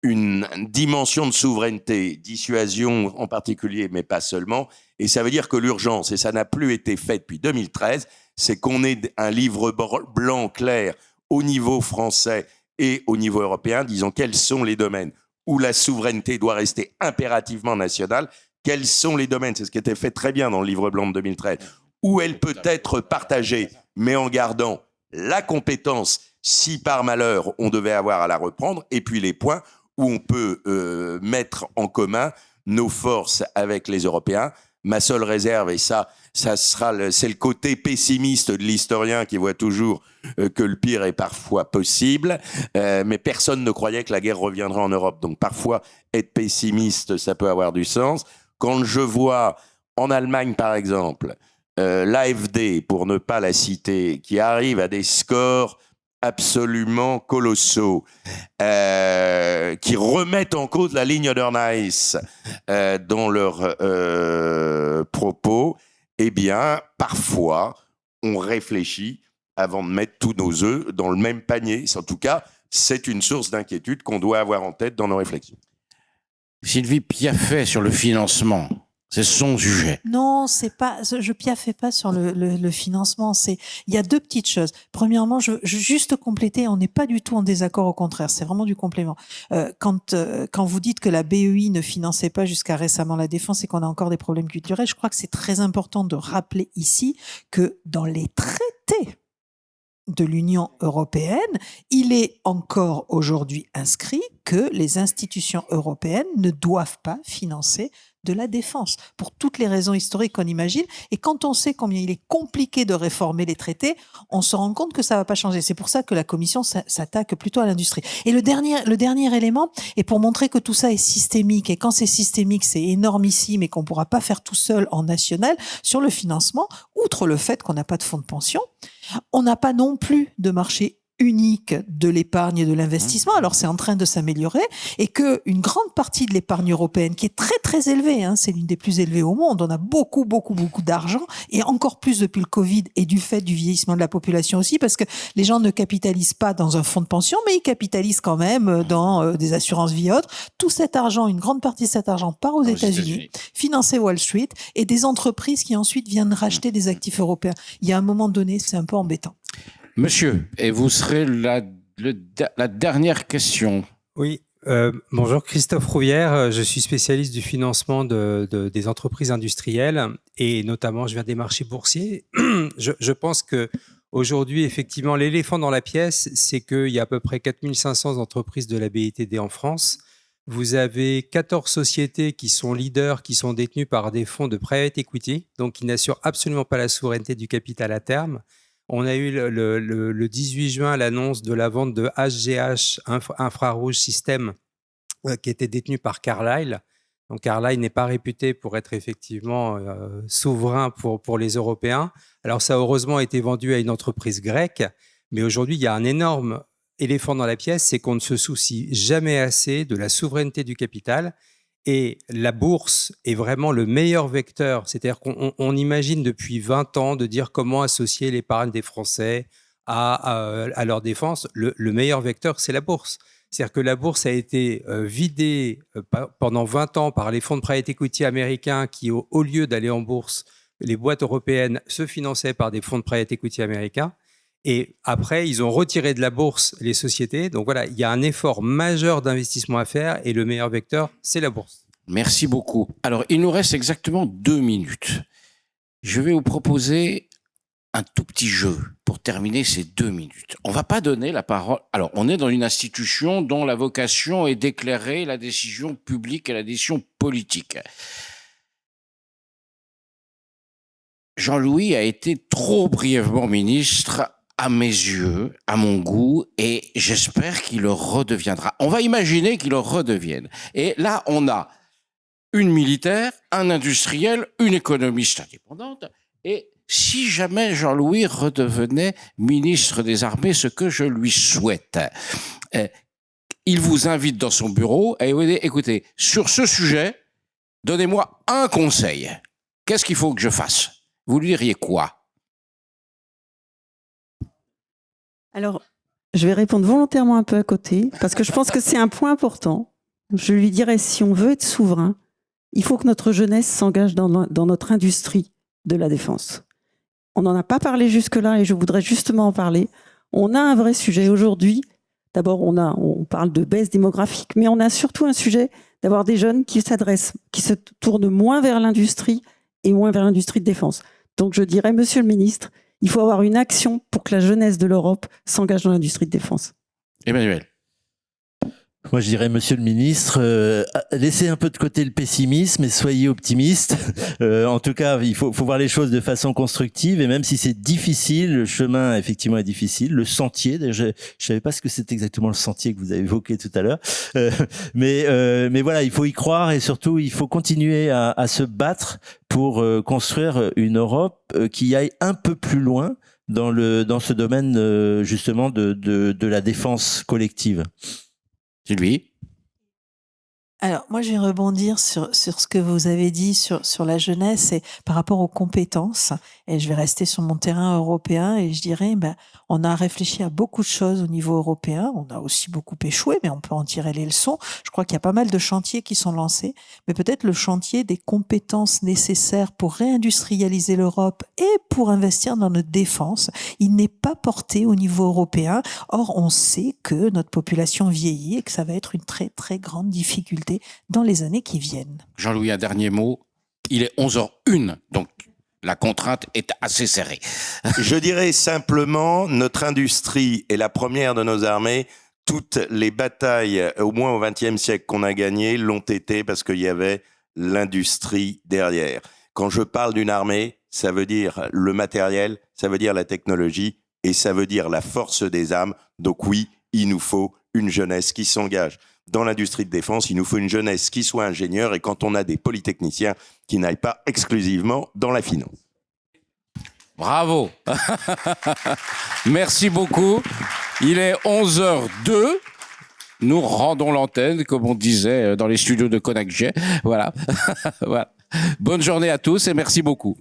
Speaker 3: une dimension de souveraineté, dissuasion en particulier, mais pas seulement. Et ça veut dire que l'urgence, et ça n'a plus été fait depuis 2013, c'est qu'on ait un livre blanc clair au niveau français et au niveau européen, disant quels sont les domaines où la souveraineté doit rester impérativement nationale, quels sont les domaines, c'est ce qui était fait très bien dans le livre blanc de 2013, où elle peut être partagée, mais en gardant la compétence si par malheur on devait avoir à la reprendre, et puis les points où on peut mettre en commun nos forces avec les Européens. Ma seule réserve, et ça sera c'est le côté pessimiste de l'historien qui voit toujours que le pire est parfois possible, mais personne ne croyait que la guerre reviendrait en Europe. Donc parfois, être pessimiste, ça peut avoir du sens. Quand je vois en Allemagne, par exemple, l'AfD, pour ne pas la citer, qui arrive à des scores absolument colossaux, qui remettent en cause la ligne d'Orneis dans leurs propos, eh bien, parfois, on réfléchit avant de mettre tous nos œufs dans le même panier. En tout cas, c'est une source d'inquiétude qu'on doit avoir en tête dans nos réflexions.
Speaker 1: Sylvie Piafet sur le financement. C'est son sujet.
Speaker 5: Non, c'est pas. Je piaffais pas sur le financement. Il y a 2 petites choses. Premièrement, je juste compléter. On n'est pas du tout en désaccord. Au contraire, c'est vraiment du complément. Quand vous dites que la BEI ne finançait pas jusqu'à récemment la défense et qu'on a encore des problèmes culturels, je crois que c'est très important de rappeler ici que dans les traités de l'Union européenne, il est encore aujourd'hui inscrit que les institutions européennes ne doivent pas financer de la défense, pour toutes les raisons historiques qu'on imagine. Et quand on sait combien il est compliqué de réformer les traités, on se rend compte que ça va pas changer. C'est pour ça que la Commission s'attaque plutôt à l'industrie. Et le dernier élément, et pour montrer que tout ça est systémique, et quand c'est systémique, c'est énormissime et qu'on pourra pas faire tout seul en national, sur le financement, outre le fait qu'on n'a pas de fonds de pension, on n'a pas non plus de marché unique de l'épargne et de l'investissement. Alors c'est en train de s'améliorer et que une grande partie de l'épargne européenne qui est très très élevée, c'est l'une des plus élevées au monde, on a beaucoup d'argent et encore plus depuis le Covid et du fait du vieillissement de la population aussi, parce que les gens ne capitalisent pas dans un fonds de pension mais ils capitalisent quand même dans des assurances vie et autres. Tout cet argent, une grande partie de cet argent part aux États-Unis, financer Wall Street et des entreprises qui ensuite viennent racheter des actifs européens. Il y a un moment donné, c'est un peu embêtant.
Speaker 1: Monsieur, et vous serez la dernière question.
Speaker 10: Oui, bonjour, Christophe Rouvière, je suis spécialiste du financement des entreprises industrielles et notamment je viens des marchés boursiers. Je pense que aujourd'hui, effectivement, l'éléphant dans la pièce, c'est qu'il y a à peu près 4500 entreprises de la BITD en France. Vous avez 14 sociétés qui sont leaders, qui sont détenues par des fonds de private equity, donc qui n'assurent absolument pas la souveraineté du capital à terme. On a eu le 18 juin l'annonce de la vente de HGH, Infrarouge System, qui était détenu par Carlyle. Donc Carlyle n'est pas réputé pour être effectivement souverain pour les Européens. Alors ça a heureusement été vendu à une entreprise grecque, mais aujourd'hui il y a un énorme éléphant dans la pièce, c'est qu'on ne se soucie jamais assez de la souveraineté du capital. Et la bourse est vraiment le meilleur vecteur. C'est-à-dire qu'on imagine depuis 20 ans de dire comment associer l'épargne des Français à leur défense. Le meilleur vecteur, c'est la bourse. C'est-à-dire que la bourse a été vidée pendant 20 ans par les fonds de private equity américains qui, au lieu d'aller en bourse, les boîtes européennes se finançaient par des fonds de private equity américains. Et après, ils ont retiré de la bourse les sociétés. Donc voilà, il y a un effort majeur d'investissement à faire et le meilleur vecteur, c'est la bourse.
Speaker 1: Merci beaucoup. Alors, il nous reste exactement 2 minutes. Je vais vous proposer un tout petit jeu pour terminer ces 2 minutes. On va pas donner la parole. Alors, on est dans une institution dont la vocation est d'éclairer la décision publique et la décision politique. Jean-Louis a été trop brièvement ministre à mes yeux, à mon goût, et j'espère qu'il le redeviendra. On va imaginer qu'il le redevienne. Et là, on a une militaire, un industriel, une économiste indépendante, et si jamais Jean-Louis redevenait ministre des Armées, ce que je lui souhaite, il vous invite dans son bureau et vous dit, écoutez, sur ce sujet, donnez-moi un conseil. Qu'est-ce qu'il faut que je fasse? Vous lui diriez quoi?
Speaker 2: Alors, je vais répondre volontairement un peu à côté, parce que je pense que c'est un point important. Je lui dirais, si on veut être souverain, il faut que notre jeunesse s'engage dans notre industrie de la défense. On n'en a pas parlé jusque-là, et je voudrais justement en parler. On a un vrai sujet aujourd'hui. D'abord, on parle de baisse démographique, mais on a surtout un sujet d'avoir des jeunes qui se tournent moins vers l'industrie et moins vers l'industrie de défense. Donc, je dirais, monsieur le ministre, il faut avoir une action pour que la jeunesse de l'Europe s'engage dans l'industrie de défense.
Speaker 1: Emmanuel.
Speaker 4: Moi, je dirais, monsieur le ministre, laissez un peu de côté le pessimisme et soyez optimiste. En tout cas, il faut voir les choses de façon constructive, et même si c'est difficile, le chemin effectivement est difficile. Le sentier, je savais pas ce que c'était exactement le sentier que vous avez évoqué tout à l'heure, mais voilà, il faut y croire, et surtout, il faut continuer à se battre pour construire une Europe qui aille un peu plus loin dans ce domaine justement de la défense collective.
Speaker 1: Sylvie.
Speaker 5: Alors, moi, je vais rebondir sur ce que vous avez dit sur la jeunesse et par rapport aux compétences. Et je vais rester sur mon terrain européen et je dirais, on a réfléchi à beaucoup de choses au niveau européen. On a aussi beaucoup échoué, mais on peut en tirer les leçons. Je crois qu'il y a pas mal de chantiers qui sont lancés, mais peut-être le chantier des compétences nécessaires pour réindustrialiser l'Europe et pour investir dans notre défense, il n'est pas porté au niveau européen. Or, on sait que notre population vieillit et que ça va être une très, très grande difficulté dans les années qui viennent.
Speaker 1: Jean-Louis, un dernier mot. Il est 11h01, donc la contrainte est assez serrée.
Speaker 3: Je dirais simplement, notre industrie est la première de nos armées. toutes les batailles, au moins au XXe siècle, qu'on a gagnées, l'ont été parce qu'il y avait l'industrie derrière. Quand je parle d'une armée, ça veut dire le matériel, ça veut dire la technologie et ça veut dire la force des âmes. Donc oui, il nous faut une jeunesse qui s'engage dans l'industrie de défense, il nous faut une jeunesse qui soit ingénieure et quand on a des polytechniciens qui n'aillent pas exclusivement dans la finance.
Speaker 1: Bravo. Merci beaucoup. Il est 11h02. Nous rendons l'antenne, comme on disait dans les studios de Konak J. Voilà. Voilà. Bonne journée à tous et merci beaucoup.